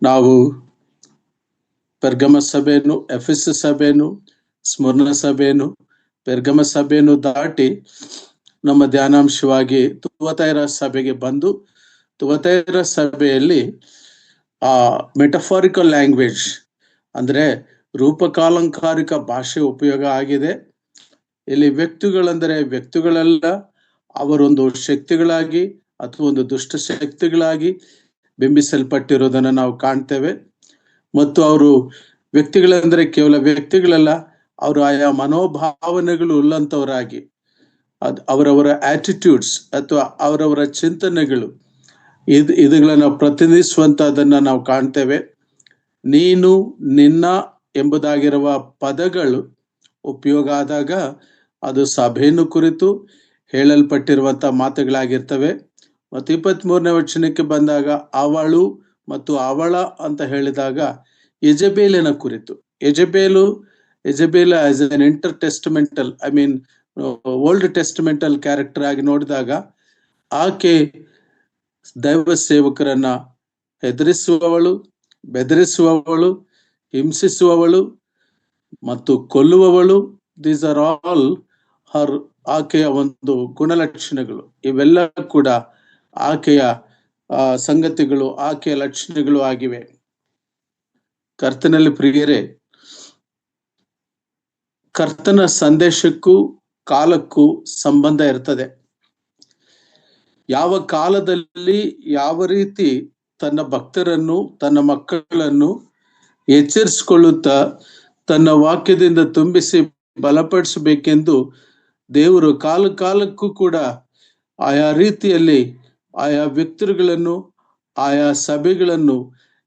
ನಾವು ಪೆರ್ಗಮ ಸಭೆಯನ್ನು, ಎಫೆಸ್ ಸಭೆಯನ್ನು, ಸ್ಮರಣ ಸಭೆಯನ್ನು, ಪೆರ್ಗಮ ಸಭೆಯನ್ನು ದಾಟಿ ನಮ್ಮ ಧ್ಯಾನಾಂಶವಾಗಿ ತುವತೈರ ಸಭೆಗೆ ಬಂದು, ತುವತೈರ ಸಭೆಯಲ್ಲಿ ಮೆಟಫಾರಿಕಲ್ ಲ್ಯಾಂಗ್ವೇಜ್ ಅಂದ್ರೆ ರೂಪಕಾಲಂಕಾರಿಕ ಭಾಷೆ ಉಪಯೋಗ ಆಗಿದೆ. ಇಲ್ಲಿ ವ್ಯಕ್ತಿಗಳಂದರೆ ವ್ಯಕ್ತಿಗಳೆಲ್ಲ ಅವರೊಂದು ಶಕ್ತಿಗಳಾಗಿ ಅಥವಾ ಒಂದು ದುಷ್ಟ ಶಕ್ತಿಗಳಾಗಿ ಬಿಂಬಿಸಲ್ಪಟ್ಟಿರೋದನ್ನು ನಾವು ಕಾಣ್ತೇವೆ. ಮತ್ತು ಅವರು ವ್ಯಕ್ತಿಗಳಂದ್ರೆ ಕೇವಲ ವ್ಯಕ್ತಿಗಳಲ್ಲ, ಅವರು ಆಯಾ ಮನೋಭಾವನೆಗಳು ಉಳ್ಳಂತವರಾಗಿ ಅವರವರ ಆಟಿಟ್ಯೂಡ್ಸ್ ಅಥವಾ ಅವರವರ ಚಿಂತನೆಗಳು ಇದುಗಳನ್ನು ಪ್ರತಿನಿಧಿಸುವಂತದನ್ನ ನಾವು ಕಾಣ್ತೇವೆ. ನೀನು, ನಿನ್ನ ಎಂಬುದಾಗಿರುವ ಪದಗಳು ಉಪಯೋಗ ಆದಾಗ ಅದು ಸಭೆಯನ್ನು ಕುರಿತು ಹೇಳಲ್ಪಟ್ಟಿರುವಂತ ಮಾತುಗಳಾಗಿರ್ತವೆ. ಮತ್ತು 23ನೇ ವಚನಕ್ಕೆ ಬಂದಾಗ ಅವಳು ಮತ್ತು ಅವಳ ಅಂತ ಹೇಳಿದಾಗ ಯಜಬೇಲಿನ ಕುರಿತು, Jezebel as an intertestamental, I mean old testamental character ಆಗಿ ನೋಡಿದಾಗ ಆಕೆ ದೈವ ಸೇವಕರನ್ನ ಹೆದರಿಸುವವಳು, ಬೆದರಿಸುವವಳು, ಹಿಂಸಿಸುವವಳು ಮತ್ತು ಕೊಲ್ಲುವವಳು. ದೀಸ್ ಆರ್ ಆಲ್ ಆಕೆಯ ಒಂದು ಗುಣಲಕ್ಷಣಗಳು. ಇವೆಲ್ಲ ಕೂಡ ಆಕೆಯ ಸಂಗತಿಗಳು, ಆಕೆಯ ಲಕ್ಷಣಗಳು ಆಗಿವೆ. ಕರ್ತನಲ್ಲಿ ಪ್ರಿಯರೇ, ಕರ್ತನ ಸಂದೇಶಕ್ಕೂ ಕಾಲಕ್ಕೂ ಸಂಬಂಧ ಇರ್ತದೆ. ಯಾವ ಕಾಲದಲ್ಲಿ ಯಾವ ರೀತಿ ತನ್ನ ಭಕ್ತರನ್ನು, ತನ್ನ ಮಕ್ಕಳನ್ನು ಎಚ್ಚರಿಸಿಕೊಳ್ಳುತ್ತಾ ತನ್ನ ವಾಕ್ಯದಿಂದ ತುಂಬಿಸಿ ಬಲಪಡಿಸಬೇಕೆಂದು ದೇವರು ಕಾಲಕ್ಕೂ ಕೂಡ ಆಯಾ ರೀತಿಯಲ್ಲಿ ಆಯಾ ವ್ಯಕ್ತಿಗಳನ್ನು, ಆಯಾ ಸಭೆಗಳನ್ನು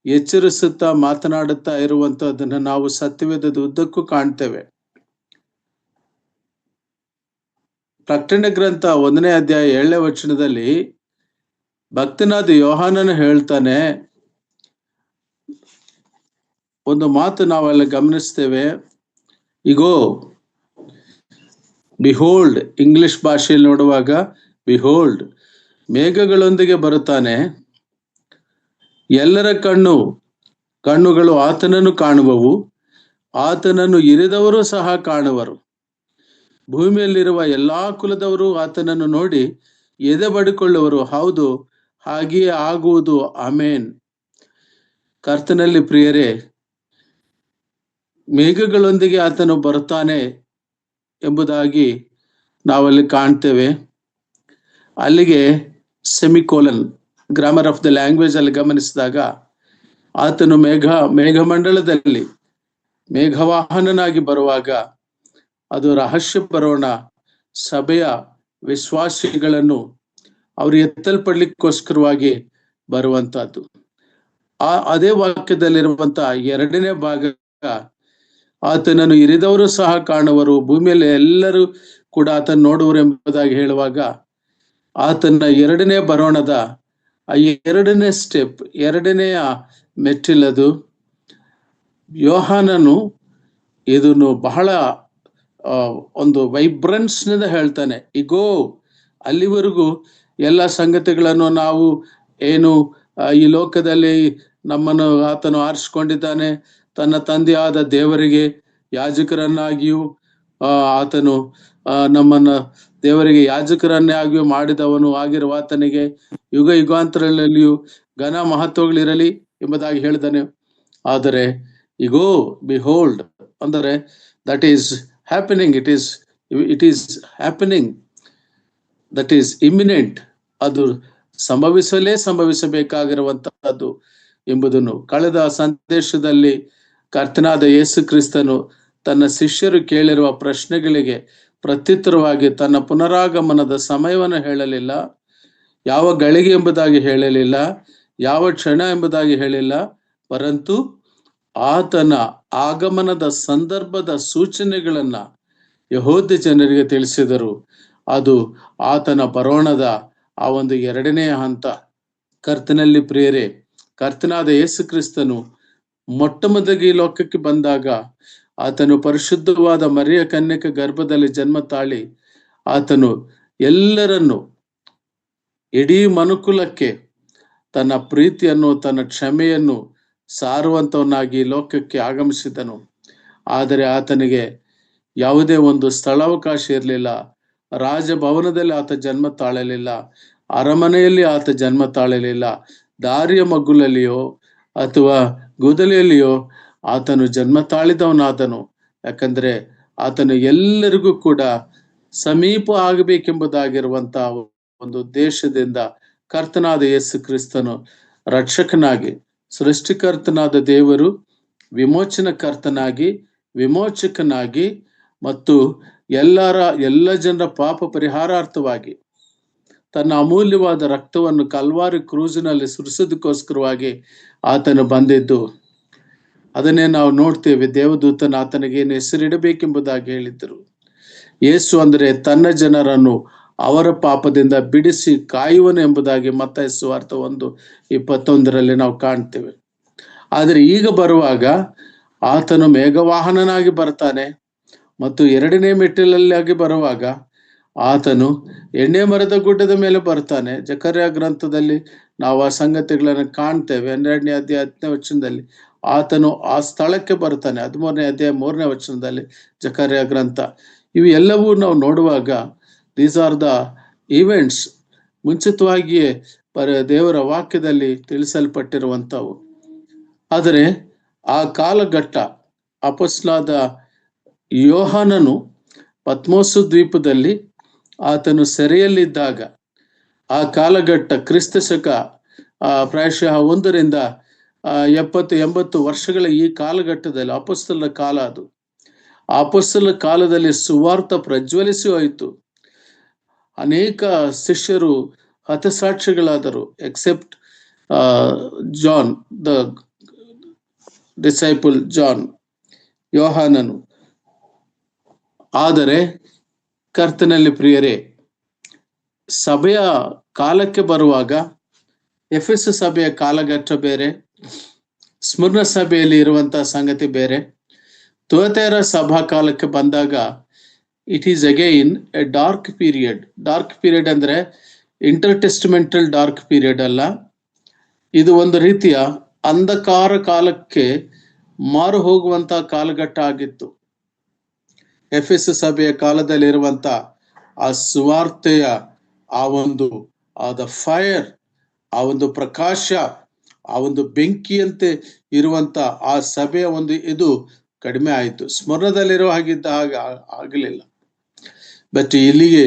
ಎಚ್ಚರಿಸುತ್ತಾ ಮಾತನಾಡುತ್ತಾ ಇರುವಂತಹದನ್ನು ನಾವು ಸತ್ಯವೇದದ ಉದ್ದಕ್ಕೂ ಕಾಣ್ತೇವೆ. ಪ್ರಕಟಣೆ ಗ್ರಂಥ 1ನೇ ಅಧ್ಯಾಯ 7ನೇ ವಚನದಲ್ಲಿ ಭಕ್ತನಾದ ಯೋಹಾನನ ಹೇಳ್ತಾನೆ, ಒಂದು ಮಾತು ನಾವೆಲ್ಲ ಗಮನಿಸ್ತೇವೆ. ಇಗೋ, ಬಿಹೋಲ್ಡ್, ಇಂಗ್ಲಿಷ್ ಭಾಷೆಯಲ್ಲಿ ನೋಡುವಾಗ ಬಿಹೋಲ್ಡ್, ಮೇಘಗಳೊಂದಿಗೆ ಬರುತ್ತಾನೆ, ಎಲ್ಲರ ಕಣ್ಣುಗಳು ಆತನನ್ನು ಕಾಣುವವು, ಆತನನ್ನು ಇರಿದವರು ಸಹ ಕಾಣುವರು, ಭೂಮಿಯಲ್ಲಿರುವ ಎಲ್ಲಾ ಕುಲದವರು ಆತನನ್ನು ನೋಡಿ ಎದೆ ಬಡಿಕೊಳ್ಳುವರು, ಹೌದು ಹಾಗೆಯೇ ಆಗುವುದು, ಆಮೇನ್. ಕರ್ತನಲ್ಲಿ ಪ್ರಿಯರೇ, ಮೇಘಗಳೊಂದಿಗೆ ಆತನು ಬರುತ್ತಾನೆ ಎಂಬುದಾಗಿ ನಾವಲ್ಲಿ ಕಾಣ್ತೇವೆ. ಅಲ್ಲಿಗೆ semicolon, grammar of the language ಅಲ್ಲಿ ಗಮನಿಸಿದಾಗ ಆತನು ಮೇಘಮಂಡಲದಲ್ಲಿ ಮೇಘವಾಹನನಾಗಿ ಬರುವಾಗ ಅದು ರಹಸ್ಯ ಬರೋಣ ಸಭೆಯ ವಿಶ್ವಾಸಿಗಳನ್ನು ಅವರು ಎತ್ತಲ್ಪಡ್ಲಿಕ್ಕೋಸ್ಕರವಾಗಿ ಬರುವಂತಹದ್ದು. ಅದೇ ವಾಕ್ಯದಲ್ಲಿರುವಂತಹ 2ನೇ ಭಾಗ, ಆತನನ್ನು ಇರಿದವರು ಸಹ ಕಾಣುವರು, ಭೂಮಿಯಲ್ಲಿ ಎಲ್ಲರೂ ಕೂಡ ಆತನ ನೋಡುವರು ಎಂಬುದಾಗಿ ಹೇಳುವಾಗ ಆತನ 2ನೇ ಬರೋಣದ ಆ 2ನೇ ಸ್ಟೆಪ್, 2ನೇಯ ಮೆಟ್ಟಿಲದು. ಯೋಹಾನನು ಇದನ್ನು ಬಹಳ ಒಂದು ವೈಬ್ರೆನ್ಸ್ ನಿಂದ ಹೇಳ್ತಾನೆ. ಇಗೋ, ಅಲ್ಲಿವರೆಗೂ ಎಲ್ಲ ಸಂಗತಿಗಳನ್ನು ನಾವು ಏನು ಈ ಲೋಕದಲ್ಲಿ ನಮ್ಮನ್ನು ಆತನು ಆರಿಸಿಕೊಂಡಿದ್ದಾನೆ, ತನ್ನ ತಂದೆಯಾದ ದೇವರಿಗೆ ಯಾಜಕರನ್ನಾಗಿಯೂ ಆತನು ನಮ್ಮನ್ನ ದೇವರಿಗೆ ಯಾಜಕರನ್ನೇ ಆಗಿಯೂ ಮಾಡಿದವನು ಆಗಿರುವ ಆತನಿಗೆ ಯುಗ ಯುಗಾಂತರಗಳಲ್ಲಿಯೂ ಘನ ಮಹತ್ವಗಳಿರಲಿ ಎಂಬುದಾಗಿ ಹೇಳಿದಾನೆ. ಆದರೆ ಇಗೋ, ಬಿಹೋಲ್ಡ್ ಅಂದರೆ that is happening, it is happening, that is imminent, ಅದು ಸಂಭವಿಸಬೇಕಾಗಿರುವಂತಹದ್ದು ಎಂಬುದನ್ನು ಕಳೆದ ಸಂದೇಶದಲ್ಲಿ ಕರ್ತನಾದ ಯೇಸು ಕ್ರಿಸ್ತನು ತನ್ನ ಶಿಷ್ಯರು ಕೇಳಿರುವ ಪ್ರಶ್ನೆಗಳಿಗೆ ಪ್ರತ್ಯುತ್ತರವಾಗಿ ತನ್ನ ಪುನರಾಗಮನದ ಸಮಯವನ್ನು ಹೇಳಲಿಲ್ಲ, ಯಾವ ಗಳಿಗೆ ಎಂಬುದಾಗಿ ಹೇಳಲಿಲ್ಲ, ಯಾವ ಕ್ಷಣ ಎಂಬುದಾಗಿ ಹೇಳಿಲ್ಲ, ಪರಂತು ಆತನ ಆಗಮನದ ಸಂದರ್ಭದ ಸೂಚನೆಗಳನ್ನ ಯಹೂದ್ಯ ಜನರಿಗೆ ತಿಳಿಸಿದರು. ಅದು ಆತನ ಬರೋಣದ ಆ ಒಂದು 2ನೇ ಹಂತ. ಕರ್ತನಲ್ಲಿ ಪ್ರಿಯರೇ, ಕರ್ತನಾದ ಯೇಸು ಕ್ರಿಸ್ತನು ಮೊಟ್ಟಮೊದಲಿಗೆ ಈ ಲೋಕಕ್ಕೆ ಬಂದಾಗ ಆತನು ಪರಿಶುದ್ಧವಾದ ಮರಿಯ ಕನ್ಯಕ ಗರ್ಭದಲ್ಲಿ ಜನ್ಮ ತಾಳಿ ಆತನು ಎಲ್ಲರನ್ನು, ಇಡೀ ಮನುಕುಲಕ್ಕೆ ತನ್ನ ಪ್ರೀತಿಯನ್ನು, ತನ್ನ ಕ್ಷಮೆಯನ್ನು, ಸಾರುವಂತವನಾಗಿ ಲೋಕಕ್ಕೆ ಆಗಮಿಸಿದನು. ಆದರೆ ಆತನಿಗೆ ಯಾವುದೇ ಒಂದು ಸ್ಥಳಾವಕಾಶ ಇರಲಿಲ್ಲ. ರಾಜಭವನದಲ್ಲಿ ಆತ ಜನ್ಮ ತಾಳಲಿಲ್ಲ, ಅರಮನೆಯಲ್ಲಿ ಆತ ಜನ್ಮ ತಾಳಲಿಲ್ಲ, ದಾರಿಯ ಮಗ್ಗುಲಲ್ಲಿಯೋ ಅಥವಾ ಗುದಲಿಯಲ್ಲಿಯೋ ಆತನು ಜನ್ಮ ತಾಳಿದವನಾದನು. ಯಾಕಂದ್ರೆ ಆತನು ಎಲ್ಲರಿಗೂ ಕೂಡ ಸಮೀಪ ಆಗಬೇಕೆಂಬುದಾಗಿರುವಂತಹ ಒಂದು ಉದ್ದೇಶದಿಂದ ಕರ್ತನಾದ ಯೇಸು ಕ್ರಿಸ್ತನು ರಕ್ಷಕನಾಗಿ, ಸೃಷ್ಟಿಕರ್ತನಾದ ದೇವರು ವಿಮೋಚಕನಾಗಿ ಮತ್ತು ಎಲ್ಲ ಜನರ ಪಾಪ ಪರಿಹಾರಾರ್ಥವಾಗಿ ತನ್ನ ಅಮೂಲ್ಯವಾದ ರಕ್ತವನ್ನು ಕಲ್ವಾರಿ ಕ್ರೂಜಿನಲ್ಲಿ ಸುರಿಸೋದಕ್ಕೋಸ್ಕರವಾಗಿ ಆತನು ಬಂದಿದ್ದು. ಅದನ್ನೇ ನಾವು ನೋಡ್ತೇವೆ. ದೇವದೂತನ ಆತನಿಗೆ ಏನು ಹೆಸರಿಡಬೇಕೆಂಬುದಾಗಿ ಹೇಳಿದ್ದರು. ಯೇಸು ಅಂದರೆ ತನ್ನ ಜನರನ್ನು ಅವರ ಪಾಪದಿಂದ ಬಿಡಿಸಿ ಕಾಯುವನು ಎಂಬುದಾಗಿ ಮತ್ತಾಯ ಸುವಾರ್ತೆ 1:21 ನಾವು ಕಾಣ್ತೇವೆ. ಆದರೆ ಈಗ ಬರುವಾಗ ಆತನು ಮೇಘವಾಹನನಾಗಿ ಬರ್ತಾನೆ ಮತ್ತು 2ನೇ ಮೆಟ್ಟಿಲಲ್ಲಾಗಿ ಬರುವಾಗ ಆತನು ಎಣ್ಣೆ ಮರದ ಗುಡ್ಡದ ಮೇಲೆ ಬರ್ತಾನೆ. ಜಕರ್ಯ ಗ್ರಂಥದಲ್ಲಿ ನಾವು ಆ ಸಂಗತಿಗಳನ್ನು ಕಾಣ್ತೇವೆ. 12ನೇ ಅಧ್ಯಾಯ 10ನೇ ವಚನದಲ್ಲಿ ಆತನು ಆ ಸ್ಥಳಕ್ಕೆ ಬರ್ತಾನೆ. 13ನೇ ಅಧ್ಯಾಯ 3ನೇ ವಚನದಲ್ಲಿ ಜಕರ್ಯ ಗ್ರಂಥ. ಇವು ಎಲ್ಲವೂ ನಾವು ನೋಡುವಾಗ ದೀಸ್ ಆರ್ ದ ಈವೆಂಟ್ಸ್, ಮುಂಚಿತವಾಗಿಯೇ ದೇವರ ವಾಕ್ಯದಲ್ಲಿ ತಿಳಿಸಲ್ಪಟ್ಟಿರುವಂಥವು. ಆದರೆ ಆ ಕಾಲಘಟ್ಟ, ಅಪೊಸ್ತಲನಾದ ಯೋಹಾನನು ಪತ್ಮೋಸು ದ್ವೀಪದಲ್ಲಿ ಆತನು ಸೆರೆಯಲ್ಲಿದ್ದಾಗ, ಆ ಕಾಲಘಟ್ಟ ಕ್ರಿಸ್ತ ಶಕ ಪ್ರಾಯಶಃ 1ರಿಂದ 70-80 ವರ್ಷಗಳ ಈ ಕಾಲಘಟ್ಟದಲ್ಲಿ ಅಪೊಸ್ತಲರ ಕಾಲ ಅದು. ಆ ಅಪೊಸ್ತಲರ ಕಾಲದಲ್ಲಿ ಸುವಾರ್ತೆ ಪ್ರಜ್ವಲಿಸಿ ಹೋಯಿತು. ಅನೇಕ ಶಿಷ್ಯರು ಹತಸಾಕ್ಷಿಗಳಾದರು, except John, the disciple John, ಯೋಹಾನನು. ಆದರೆ ಕರ್ತನಲ್ಲಿ ಪ್ರಿಯರೇ, ಸಭೆಯ ಕಾಲಕ್ಕೆ ಬರುವಾಗ ಎಫೆಸ ಸಭೆಯ ಕಾಲಘಟ್ಟ ಬೇರೆ, ಸ್ಮರ್ಣ ಸಭೆಯಲ್ಲಿ ಇರುವಂತಹ ಸಂಗತಿ ಬೇರೆ. ತುಯತೈರ ಸಭಾ ಕಾಲಕ್ಕೆ ಬಂದಾಗ it is again A dark period. Dark period ಅಂದ್ರೆ ಇಂಟರ್ಟೆಸ್ಟಿಮೆಂಟಲ್ ಡಾರ್ಕ್ ಪೀರಿಯಡ್ ಅಲ್ಲ, ಇದು ಒಂದು ರೀತಿಯ ಅಂಧಕಾರ ಕಾಲಕ್ಕೆ ಮಾರು ಹೋಗುವಂತಹ ಕಾಲಘಟ್ಟ ಆಗಿತ್ತು. ಎಫೆಸ ಸಭೆಯ ಕಾಲದಲ್ಲಿರುವಂತ ಆ ಸುವಾರ್ತೆಯ ಫೈರ್, ಆ ಒಂದು ಪ್ರಕಾಶ, ಆ ಒಂದು ಬೆಂಕಿಯಂತೆ ಇರುವಂತ ಆ ಸಭೆಯ ಇದು ಕಡಿಮೆ ಆಯಿತು. ಸ್ಮರಣದಲ್ಲಿರೋ ಹಾಗಿದ್ದ ಹಾಗೆ ಆಗಲಿಲ್ಲ. ಬಟ್ ಇಲ್ಲಿಗೆ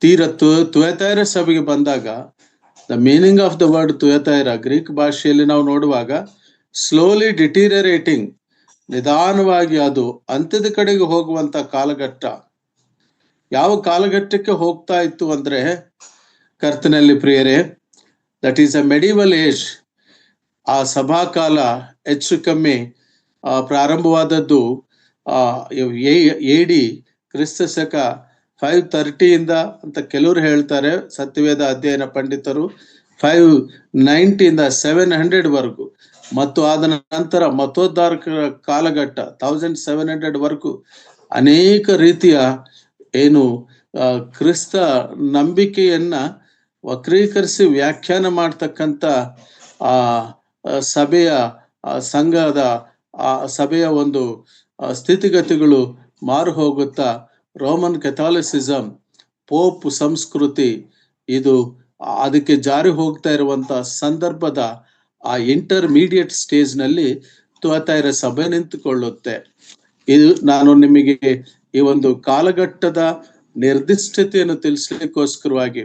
ತೀರ ತುಯತೈರ ಸಭೆಗೆ ಬಂದಾಗ the meaning of the word Thyatira Greek ಭಾಷೆಯಲ್ಲಿ ನಾವು ನೋಡುವಾಗ ಸ್ಲೋಲಿ ಡಿಟೀರಿಯರೇಟಿಂಗ್, ನಿಧಾನವಾಗಿ ಅದು ಅಂತ್ಯದ ಕಡೆಗೆ ಹೋಗುವಂತ ಕಾಲಘಟ್ಟ. ಯಾವ ಕಾಲಘಟ್ಟಕ್ಕೆ ಹೋಗ್ತಾ ಇತ್ತು ಅಂದ್ರೆ, ಕರ್ತನಲ್ಲಿ ಪ್ರಿಯರೇ, that is a medieval age. ಆ ಸಭಾಕಾಲ ಹೆಚ್ಚು ಕಮ್ಮಿ ಪ್ರಾರಂಭವಾದದ್ದು AD ಕ್ರಿಸ್ತ ಶಕ 530 ಅಂತ ಕೆಲವರು ಹೇಳ್ತಾರೆ, ಸತ್ಯವೇದ ಅಧ್ಯಯನ ಪಂಡಿತರು. 590 700 ವರೆಗೂ, ಮತ್ತು ಆದ ನಂತರ ಮತೋದ್ಧಾರ ಕಾಲಘಟ್ಟ 1700 ವರೆಗೂ ಅನೇಕ ರೀತಿಯ ಕ್ರಿಸ್ತ ನಂಬಿಕೆಯನ್ನ ವಕ್ರೀಕರಿಸಿ ವ್ಯಾಖ್ಯಾನ ಮಾಡ್ತಕ್ಕಂಥ ಆ ಸಭೆಯ ಸಂಘದ ಸಭೆಯ ಸ್ಥಿತಿಗತಿಗಳು ಮಾರು ಹೋಗುತ್ತಾ ರೋಮನ್ ಕೆಥಾಲಿಸಿಸಂ, ಪೋಪ್ ಸಂಸ್ಕೃತಿ, ಇದು ಅದಕ್ಕೆ ಜಾರಿ ಹೋಗ್ತಾ ಇರುವಂತ ಸಂದರ್ಭದ ಆ ಇಂಟರ್ಮೀಡಿಯೇಟ್ ಸ್ಟೇಜ್ ನಲ್ಲಿ ತುಯತೈರ ಸಭೆ ನಿಂತುಕೊಳ್ಳುತ್ತೆ. ಇದು ನಾನು ನಿಮಗೆ ಈ ಒಂದು ಕಾಲಘಟ್ಟದ ನಿರ್ದಿಷ್ಟತೆಯನ್ನು ತಿಳಿಸ್ಲಿಕ್ಕೋಸ್ಕರವಾಗಿ,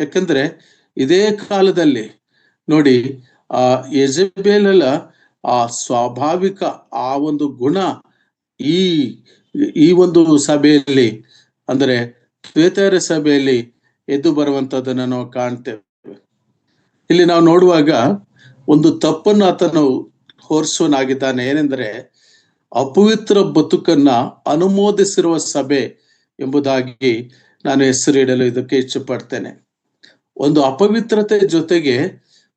ಯಾಕಂದ್ರೆ ಇದೇ ಕಾಲದಲ್ಲಿ ನೋಡಿ ಯೆಜಬೇಲಳ ಆ ಸ್ವಾಭಾವಿಕ ಆ ಒಂದು ಗುಣ ಈ ಒಂದು ಸಭೆಯಲ್ಲಿ, ಅಂದ್ರೆ ತುಯತೈರ ಸಭೆಯಲ್ಲಿ ಎದ್ದು ಬರುವಂತದನ್ನ ನಾವು ಕಾಣ್ತೇವೆ. ಇಲ್ಲಿ ನಾವು ನೋಡುವಾಗ ಒಂದು ತಪ್ಪನ್ನು ಆತನು ಹೊರಿಸುವನಾಗಿದ್ದಾನೆ. ಏನೆಂದ್ರೆ, ಅಪವಿತ್ರ ಬದುಕನ್ನ ಅನುಮೋದಿಸಿರುವ ಸಭೆ ಎಂಬುದಾಗಿ ನಾನು ಹೆಸರಿಡಲು ಇದಕ್ಕೆ ಇಚ್ಛೆ ಪಡ್ತೇನೆ. ಒಂದು ಅಪವಿತ್ರತೆ ಜೊತೆಗೆ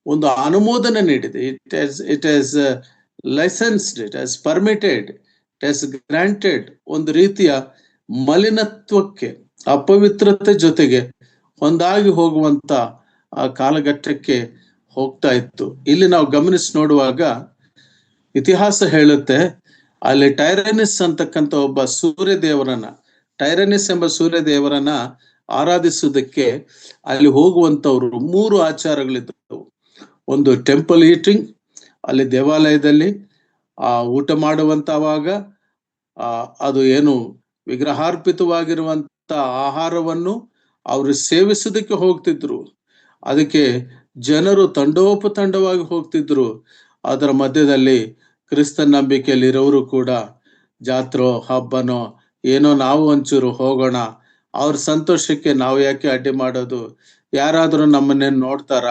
ಒಂದು ಅನುಮೋದನೆ ನೀಡಿದೆ. It has licensed, it has permitted, it has granted. ಒಂದು ರೀತಿಯ ಮಲಿನತ್ವಕ್ಕೆ, ಅಪವಿತ್ರತೆ ಜೊತೆಗೆ ಒಂದಾಗಿ ಹೋಗುವಂತ ಆ ಕಾಲಘಟ್ಟಕ್ಕೆ ಹೋಗ್ತಾ ಇತ್ತು. ಇಲ್ಲಿ ನಾವು ಗಮನಿಸಿ ನೋಡುವಾಗ ಇತಿಹಾಸ ಹೇಳುತ್ತೆ, ಅಲ್ಲಿ ಟೈರನಿಸ್ ಅಂತಕ್ಕಂಥ ಒಬ್ಬ ಸೂರ್ಯ ದೇವರನ್ನ, ಟೈರನಿಸ್ ಎಂಬ ಸೂರ್ಯ ದೇವರನ್ನ ಆರಾಧಿಸುವುದಕ್ಕೆ ಅಲ್ಲಿ ಹೋಗುವಂತವ್ರು 3 ಆಚಾರಗಳಿದ್ದವು. ಒಂದು ಟೆಂಪಲ್ ಈಟಿಂಗ್, ಅಲ್ಲಿ ದೇವಾಲಯದಲ್ಲಿ ಊಟ ಮಾಡುವಂತವಾಗ ಅದು ಏನು ವಿಗ್ರಹಾರ್ಪಿತವಾಗಿರುವಂತ ಆಹಾರವನ್ನು ಅವರು ಸೇವಿಸೋದಕ್ಕೆ ಹೋಗ್ತಿದ್ರು. ಅದಕ್ಕೆ ಜನರು ತಂಡೋಪತಂಡವಾಗಿ ಹೋಗ್ತಿದ್ರು. ಅದರ ಮಧ್ಯದಲ್ಲಿ ಕ್ರಿಸ್ತನ ನಂಬಿಕೆಯಲ್ಲಿ ಇರೋರು ಕೂಡ ಜಾತ್ರೋ ಹಬ್ಬನೋ ಏನೋ ನಾವು ಒಂಚೂರು ಹೋಗೋಣ, ಅವ್ರ ಸಂತೋಷಕ್ಕೆ ನಾವು ಯಾಕೆ ಅಡ್ಡಿ ಮಾಡೋದು, ಯಾರಾದ್ರೂ ನಮ್ಮನ್ನೇನು ನೋಡ್ತಾರ,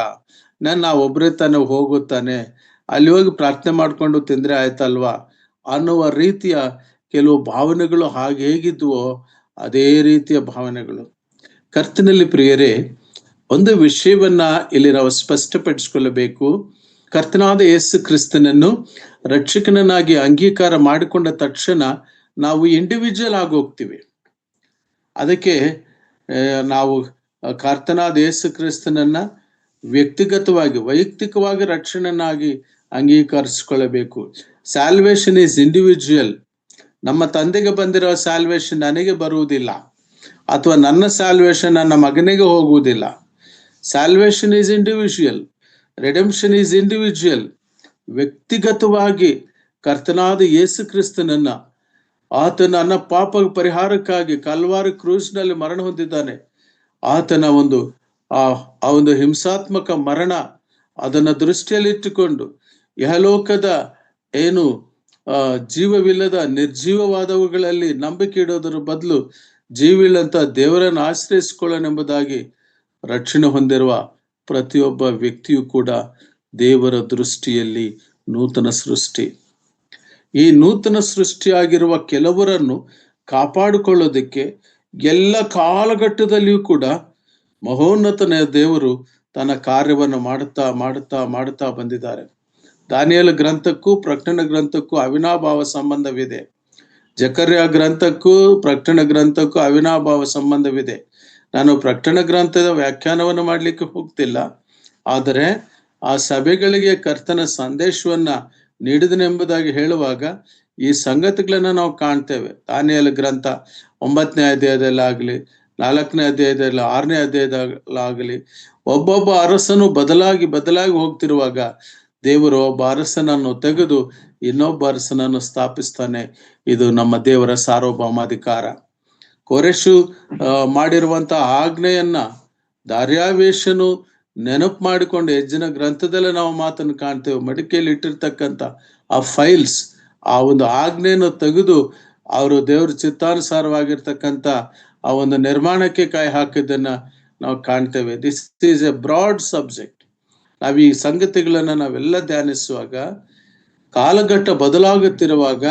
ನಾವು ಒಬ್ರೇ ತಾನೆ ಹೋಗುತ್ತಾನೆ, ಅಲ್ಲಿ ಹೋಗಿ ಪ್ರಾರ್ಥನೆ ಮಾಡ್ಕೊಂಡು ತಿಂದ್ರೆ ಆಯ್ತಲ್ವಾ ಅನ್ನುವ ರೀತಿಯ ಕೆಲವು ಭಾವನೆಗಳು ಹಾಗೆ ಹೇಗಿದ್ವೋ ಅದೇ ರೀತಿಯ ಭಾವನೆಗಳು. ಕರ್ತನಲ್ಲಿ ಪ್ರಿಯರೇ, ಒಂದು ವಿಷಯವನ್ನ ಇಲ್ಲಿ ನಾವು ಸ್ಪಷ್ಟಪಡಿಸಿಕೊಳ್ಳಬೇಕು. ಕರ್ತನಾದ ಯೇಸು ಕ್ರಿಸ್ತನನ್ನು ರಕ್ಷಕನನ್ನಾಗಿ ಅಂಗೀಕಾರ ಮಾಡಿಕೊಂಡ ತಕ್ಷಣ ನಾವು ಇಂಡಿವಿಜುವಲ್ ಆಗಿ ಹೋಗ್ತೀವಿ. ಅದಕ್ಕೆ ನಾವು ಕರ್ತನಾದ ಯೇಸು ಕ್ರಿಸ್ತನನ್ನ ವ್ಯಕ್ತಿಗತವಾಗಿ ವೈಯಕ್ತಿಕವಾಗಿ ರಕ್ಷಣನಾಗಿ ಅಂಗೀಕರಿಸಿಕೊಳ್ಳಬೇಕು. Salvation is individual. ನಮ್ಮ ತಂದೆಗೆ ಬಂದಿರೋ ಸ್ಯಾಲ್ವೇಷನ್ ನನಗೆ ಬರುವುದಿಲ್ಲ, ಅಥವಾ ನನ್ನ ಸ್ಯಾಲ್ವೇಷನ್ ನನ್ನ ಮಗನಿಗೆ ಹೋಗುವುದಿಲ್ಲ. Salvation is individual, redemption is individual. ವ್ಯಕ್ತಿಗತವಾಗಿ ಕರ್ತನಾದ ಯೇಸು ಕ್ರಿಸ್ತನನ್ನ, ಆತ ನನ್ನ ಪಾಪ ಪರಿಹಾರಕ್ಕಾಗಿ ಕಲ್ವಾರಿ ಕ್ರೂಸ್ನಲ್ಲಿ ಮರಣ ಹೊಂದಿದ್ದಾನೆ. ಆತನ ಆ ಒಂದು ಹಿಂಸಾತ್ಮಕ ಮರಣ ಅದನ್ನ ದೃಷ್ಟಿಯಲ್ಲಿಟ್ಟುಕೊಂಡು ಯಹಲೋಕದ ಏನು ಜೀವವಿಲ್ಲದ ನಿರ್ಜೀವವಾದವುಗಳಲ್ಲಿ ನಂಬಿಕೆ ಇಡೋದರ ಬದಲು ಜೀವಿಲ್ಲಂತ ದೇವರನ್ನು ಆಶ್ರಯಿಸಿಕೊಳ್ಳನೆಂಬುದಾಗಿ ರಕ್ಷಣೆ ಹೊಂದಿರುವ ಪ್ರತಿಯೊಬ್ಬ ವ್ಯಕ್ತಿಯು ಕೂಡ ದೇವರ ದೃಷ್ಟಿಯಲ್ಲಿ ನೂತನ ಸೃಷ್ಟಿ. ಈ ನೂತನ ಸೃಷ್ಟಿಯಾಗಿರುವ ಕೆಲವರನ್ನು ಕಾಪಾಡಿಕೊಳ್ಳೋದಕ್ಕೆ ಎಲ್ಲ ಕಾಲಘಟ್ಟದಲ್ಲಿಯೂ ಕೂಡ ಮಹೋನ್ನತನ ದೇವರು ತನ್ನ ಕಾರ್ಯವನ್ನು ಮಾಡುತ್ತಾ ಮಾಡುತ್ತಾ ಮಾಡುತ್ತಾ ಬಂದಿದ್ದಾರೆ. ದಾನಿಯೇಲ ಗ್ರಂಥಕ್ಕೂ ಪ್ರಕಟಣೆ ಗ್ರಂಥಕ್ಕೂ ಅವಿನಾಭಾವ ಸಂಬಂಧವಿದೆ. ಜಕರ್ಯ ಗ್ರಂಥಕ್ಕೂ ಪ್ರಕಟಣೆ ಗ್ರಂಥಕ್ಕೂ ಅವಿನಾಭಾವ ಸಂಬಂಧವಿದೆ. ನಾನು ಪ್ರಕಟಣೆ ಗ್ರಂಥದ ವ್ಯಾಖ್ಯಾನವನ್ನು ಮಾಡಲಿಕ್ಕೆ ಹೋಗ್ತಿಲ್ಲ, ಆದರೆ ಆ ಸಭೆಗಳಿಗೆ ಕರ್ತನ ಸಂದೇಶವನ್ನ ನೀಡಿದನೆಂಬುದಾಗಿ ಹೇಳುವಾಗ ಈ ಸಂಗತಿಗಳನ್ನ ನಾವು ಕಾಣ್ತೇವೆ. ದಾನಿಯೇಲ ಗ್ರಂಥ 9ನೇ ಅಧ್ಯಾಯದಲ್ಲಾಗಲಿ, 4ನೇ ಅಧ್ಯಾಯದಲ್ಲಿ, 6ನೇ ಅಧ್ಯಾಯದಲ್ಲಾಗಲಿ ಒಬ್ಬೊಬ್ಬ ಅರಸನು ಬದಲಾಗಿ ಹೋಗ್ತಿರುವಾಗ ದೇವರು ಒಬ್ಬ ಅರಸನನ್ನು ತೆಗೆದು ಇನ್ನೊಬ್ಬ ಅರಸನನ್ನು ಸ್ಥಾಪಿಸ್ತಾನೆ. ಇದು ನಮ್ಮ ದೇವರ ಸಾರ್ವಭೌಮಾಧಿಕಾರ. ಕೋರೆಷು ಮಾಡಿರುವಂತಹ ಆಜ್ಞೆಯನ್ನ ದಾರ್ಯಾವೇಶನು ನೆನಪು ಮಾಡಿಕೊಂಡು ಹೆಜ್ಜಿನ ಗ್ರಂಥದಲ್ಲೇ ನಾವು ಮಾತನ್ನು ಕಾಣ್ತೇವೆ. ಮಡಿಕೆಯಲ್ಲಿ ಇಟ್ಟಿರ್ತಕ್ಕಂಥ ಆ ಫೈಲ್ಸ್, ಆ ಒಂದು ಆಜ್ಞೆಯನ್ನು ತೆಗೆದು ಅವರು ದೇವ್ರ ಚಿತ್ತಾನುಸಾರವಾಗಿರ್ತಕ್ಕಂಥ ಆ ಒಂದು ನಿರ್ಮಾಣಕ್ಕೆ ಕೈ ಹಾಕಿದ್ದನ್ನ ನಾವು ಕಾಣ್ತೇವೆ. This is a broad subject. ನಾವು ಈ ಸಂಗತಿಗಳನ್ನ ನಾವೆಲ್ಲ ಧ್ಯಾನಿಸುವಾಗ, ಕಾಲಘಟ್ಟ ಬದಲಾಗುತ್ತಿರುವಾಗ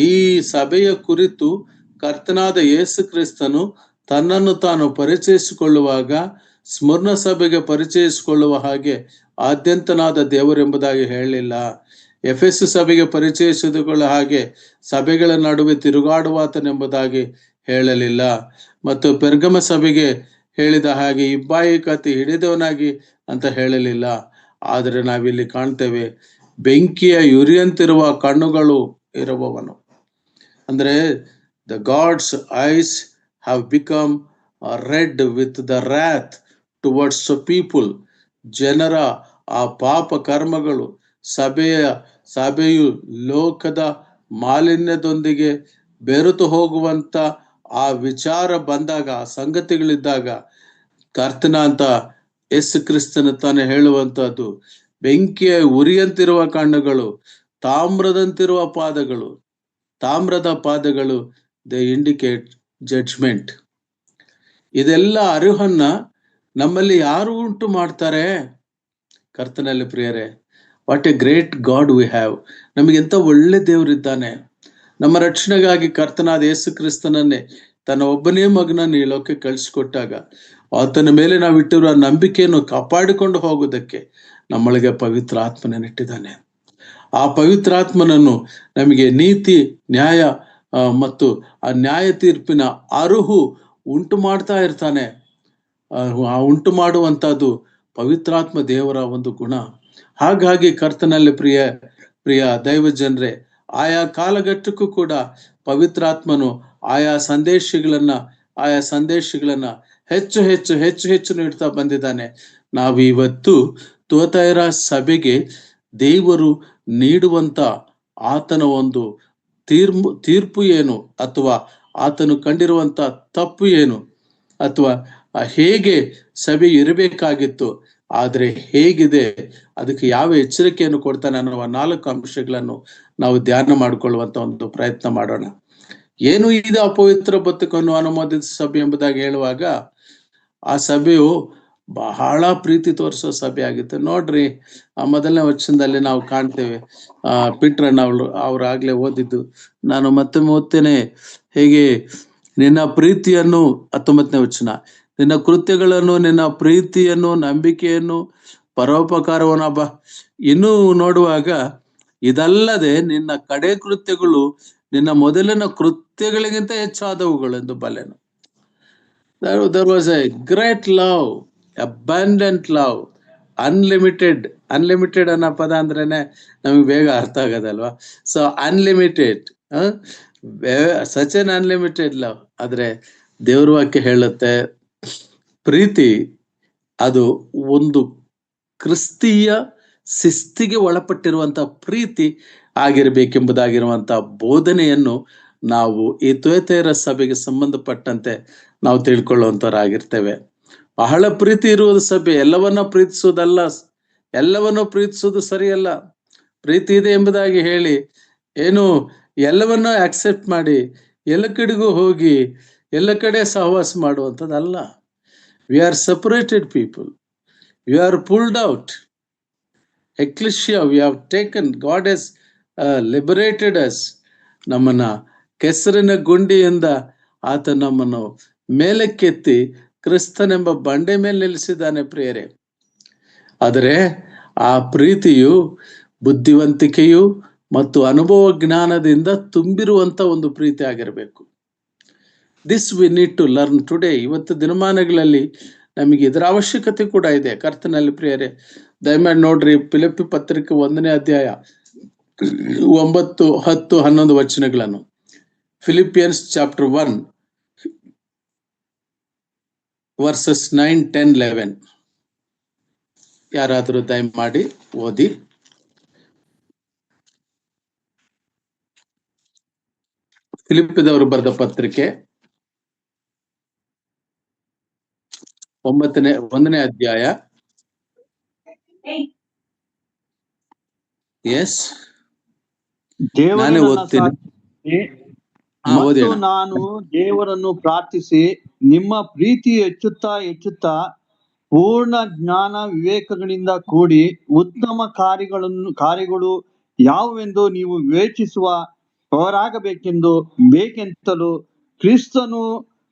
ಈ ಸಭೆಯ ಕುರಿತು ಕರ್ತನಾದ ಯೇಸು ಕ್ರಿಸ್ತನು ತನ್ನನ್ನು ತಾನು ಪರಿಚಯಿಸಿಕೊಳ್ಳುವಾಗ ಸ್ಮರಣ ಸಭೆಗೆ ಪರಿಚಯಿಸಿಕೊಳ್ಳುವ ಹಾಗೆ ಆದ್ಯಂತನಾದ ದೇವರೆಂಬುದಾಗಿ ಹೇಳಲಿಲ್ಲ. ಎಫೆಸು ಸಭೆಗೆ ಪರಿಚಯಿಸಿಕೊಳ್ಳುವ ಹಾಗೆ ಸಭೆಗಳ ನಡುವೆ ತಿರುಗಾಡುವಾತನೆಂಬುದಾಗಿ ಹೇಳಲಿಲ್ಲ. ಮತ್ತು ಪೆರ್ಗಮ ಸಭೆಗೆ ಹೇಳಿದ ಹಾಗೆ ಇಬ್ಬಾಯಿ ಕತ್ತಿ ಹಿಡಿದವನಾಗಿ ಅಂತ ಹೇಳಲಿಲ್ಲ. ಆದರೆ ನಾವಿಲ್ಲಿ ಕಾಣ್ತೇವೆ, ಬೆಂಕಿಯ ಯುರಿಯಂತಿರುವ ಕಣ್ಣುಗಳು ಇರುವವನು. ಅಂದ್ರೆ the gods eyes have become red with ದ wrath ಟುವರ್ಡ್ಸ್ ಪೀಪಲ್. ಜನರ ಆ ಪಾಪ ಕರ್ಮಗಳು, ಸಭೆಯು ಲೋಕದ ಮಾಲಿನ್ಯದೊಂದಿಗೆ ಬೆರೆತು ಹೋಗುವಂತ ಆ ವಿಚಾರ ಬಂದಾಗ, ಆ ಸಂಗತಿಗಳಿದ್ದಾಗ ಕರ್ತನ ಅಂತ ಯೇಸು ಕ್ರಿಸ್ತನ ತಾನೇ ಹೇಳುವಂತದ್ದು, ಬೆಂಕಿಯ ಉರಿಯಂತಿರುವ ಕಣ್ಣುಗಳು, ತಾಮ್ರದಂತಿರುವ ಪಾದಗಳು. ತಾಮ್ರದ ಪಾದಗಳು ದೇ ಇಂಡಿಕೇಟ್ ಜಡ್ಜ್ಮೆಂಟ್. ಇದೆಲ್ಲ ಅರಿವನ್ನ ನಮ್ಮಲ್ಲಿ ಯಾರು ಉಂಟು ಮಾಡ್ತಾರೆ? ಕರ್ತನಲ್ಲಿ ಪ್ರಿಯರೇ, what a great God we have. ನಮಗೆಂತ ಒಳ್ಳೆ ದೇವರಿದ್ದಾನೆ. ನಮ್ಮ ರಕ್ಷಣೆಗಾಗಿ ಕರ್ತನಾದ ಯೇಸು ಕ್ರಿಸ್ತನನ್ನೇ ತನ್ನ ಒಬ್ಬನೇ ಮಗನನ್ನು ಈ ಲೋಕಕ್ಕೆ ಕಳಿಸಿಕೊಟ್ಟಾಗ ಆತನ ಮೇಲೆ ನಾವು ಇಟ್ಟಿರುವ ನಂಬಿಕೆಯನ್ನು ಕಾಪಾಡಿಕೊಂಡು ಹೋಗುವುದಕ್ಕೆ ನಮ್ಮೊಳಗೆ ಪವಿತ್ರ ಆತ್ಮನನ್ನಿಟ್ಟಿದ್ದಾನೆ. ಆ ಪವಿತ್ರಾತ್ಮನನ್ನು ನಮಗೆ ನೀತಿ, ನ್ಯಾಯ ಮತ್ತು ಆ ನ್ಯಾಯ ತೀರ್ಪಿನ ಅರುಹು ಉಂಟು ಮಾಡ್ತಾ ಇರ್ತಾನೆ. ಆ ಉಂಟು ಮಾಡುವಂತಹದ್ದು ಪವಿತ್ರಾತ್ಮ ದೇವರ ಒಂದು ಗುಣ. ಹಾಗಾಗಿ ಕರ್ತನಲ್ಲಿ ಪ್ರಿಯ ದೈವ ಜನರೇ, ಆಯಾ ಕಾಲಘಟ್ಟಕ್ಕೂ ಕೂಡ ಪವಿತ್ರಾತ್ಮನು ಆಯಾ ಸಂದೇಶಗಳನ್ನ ಹೆಚ್ಚು ಹೆಚ್ಚು ಹೆಚ್ಚು ಹೆಚ್ಚು ನೀಡ್ತಾ ಬಂದಿದ್ದಾನೆ. ನಾವು ಇವತ್ತು ತುವತೈರ ಸಭೆಗೆ ದೇವರು ನೀಡುವಂತ ಆತನ ಒಂದು ತೀರ್ಪು ಏನು, ಅಥವಾ ಆತನು ಕಂಡಿರುವಂತ ತಪ್ಪು ಏನು, ಅಥವಾ ಹೇಗೆ ಸಭೆ ಇರಬೇಕಾಗಿತ್ತು, ಆದ್ರೆ ಹೇಗಿದೆ, ಅದಕ್ಕೆ ಯಾವ ಎಚ್ಚರಿಕೆಯನ್ನು ಕೊಡ್ತಾನೆ ಅನ್ನುವ 4 ಅಂಶಗಳನ್ನು ನಾವು ಧ್ಯಾನ ಮಾಡಿಕೊಳ್ಳುವಂತ ಒಂದು ಪ್ರಯತ್ನ ಮಾಡೋಣ. ಏನು ಇದು ಅಪವಿತ್ರ ಬದುಕನ್ನು ಅನುಮೋದಿತ ಸಭೆ ಎಂಬುದಾಗಿ ಹೇಳುವಾಗ, ಆ ಸಭೆಯು ಬಹಳ ಪ್ರೀತಿ ತೋರಿಸೋ ಸಭೆ ಆಗಿತ್ತು. ನೋಡ್ರಿ, ಆ ಮೊದಲನೇ ವಚನದಲ್ಲಿ ನಾವು ಕಾಣ್ತೇವೆ, ಪಿಟ್ರನ್ನ ಅವ್ರಾಗ್ಲೇ ಓದಿದ್ದು, ನಾನು ಮತ್ತೆ ಓದ್ತೇನೆ. ಹೇಗೆ ನಿನ್ನ ಪ್ರೀತಿಯನ್ನು, 19ನೇ ವಚನ, ನಿನ್ನ ಕೃತ್ಯಗಳನ್ನು, ನಿನ್ನ ಪ್ರೀತಿಯನ್ನು, ನಂಬಿಕೆಯನ್ನು, ಪರೋಪಕಾರವನ್ನು ಇನ್ನೂ ನೋಡುವಾಗ, ಇದಲ್ಲದೆ ನಿನ್ನ ಕಡೆ ಕೃತ್ಯಗಳು ನಿನ್ನ ಮೊದಲಿನ ಕೃತ್ಯಗಳಿಗಿಂತ ಹೆಚ್ಚಾದವುಗಳು ಎಂದು ಬಲ್ಲೆನು. There was a great love, abundant love, unlimited ಅನ್ನೋ ಪದ ಅಂದ್ರೇನೆ ನಮಗೆ ಬೇಗ ಅರ್ಥ ಆಗೋದಲ್ವಾ. So unlimited, such an unlimited love. ಆದ್ರೆ ದೇವ್ರ ವಾಕ್ಯ ಹೇಳುತ್ತೆ, ಪ್ರೀತಿ ಅದು ಒಂದು ಕ್ರಿಸ್ತೀಯ ಶಿಸ್ತಿಗೆ ಒಳಪಟ್ಟಿರುವಂತ ಪ್ರೀತಿ ಆಗಿರ್ಬೇಕೆಂಬುದಾಗಿರುವಂತ ಬೋಧನೆಯನ್ನು ನಾವು ಈ ತುಯತೈರ ಸಭೆಗೆ ಸಂಬಂಧಪಟ್ಟಂತೆ ನಾವು ತಿಳ್ಕೊಳ್ಳುವಂತವರಾಗಿರ್ತೇವೆ. ಬಹಳ ಪ್ರೀತಿ ಇರುವುದು ಸಭೆ. ಎಲ್ಲವನ್ನ ಪ್ರೀತಿಸುವುದಲ್ಲ, ಎಲ್ಲವನ್ನು ಪ್ರೀತಿಸುವುದು ಸರಿಯಲ್ಲ. ಪ್ರೀತಿ ಇದೆ ಎಂಬುದಾಗಿ ಹೇಳಿ ಏನು ಎಲ್ಲವನ್ನೂ ಆಕ್ಸೆಪ್ಟ್ ಮಾಡಿ ಎಲ್ಲ ಕಡೆಗೂ ಹೋಗಿ ಎಲ್ಲ ಕಡೆ ಸಹವಾಸ ಮಾಡುವಂಥದ್ದಲ್ಲ. We are separated people, we are pulled out. Ecclesia we have taken, God has liberated us. ನಮ್ಮನ್ನ ಕೆಸರಿನ ಗುಂಡಿಯಿಂದ ಆತ ನಮ್ಮನ್ನು ಮೇಲಕ್ಕೆತ್ತಿ ಕ್ರಿಸ್ತನೆಂಬ ಬಂಡೆ ಮೇಲೆ ನಿಲ್ಲಿಸಿದ್ದಾನೆ ಪ್ರಿಯರೇ. ಆದರೆ ಆ ಪ್ರೀತಿಯು ಬುದ್ಧಿವಂತಿಕೆಯು ಮತ್ತು ಅನುಭವ ಜ್ಞಾನದಿಂದ ತುಂಬಿರುವಂತ ಒಂದು ಪ್ರೀತಿ ಆಗಿರಬೇಕು. This we need to learn today. ಇವತ್ತು ದಿನಮಾನಗಳಲ್ಲಿ ನಮಗೆ ಇದರ ಅವಶ್ಯಕತೆ ಕೂಡ ಇದೆ ಕರ್ತನಲ್ಲಿ ಪ್ರಿಯರೇ. ದಯಮಾಡಿ ನೋಡ್ರಿ, ಫಿಲಿಪ್ಪಿ ಪತ್ರಿಕೆ 1ನೇ ಅಧ್ಯಾಯ 9, 10, 11 ವಚನಗಳನ್ನು. Philippians chapter 1 versus 9, 10, 11. ಯಾರಾದರೂ ದಯಮಾಡಿ ಓದಿ. ಫಿಲಿಪ್ಪಿದವರು ಬರೆದ ಪತ್ರಿಕೆ 1ನೇ ಅಧ್ಯಾಯ. ಎಸ್, ನಾನೇ ಓದ್ತೀನಿ. ನಾನು ದೇವರನ್ನು ಪ್ರಾರ್ಥಿಸಿ ನಿಮ್ಮ ಪ್ರೀತಿ ಹೆಚ್ಚುತ್ತಾ ಪೂರ್ಣ ಜ್ಞಾನ ವಿವೇಕಗಳಿಂದ ಕೂಡಿ ಉತ್ತಮ ಕಾರ್ಯಗಳು ಯಾವುವೆಂದು ನೀವು ಬೇಕೆಂತಲೂ ಕ್ರಿಸ್ತನು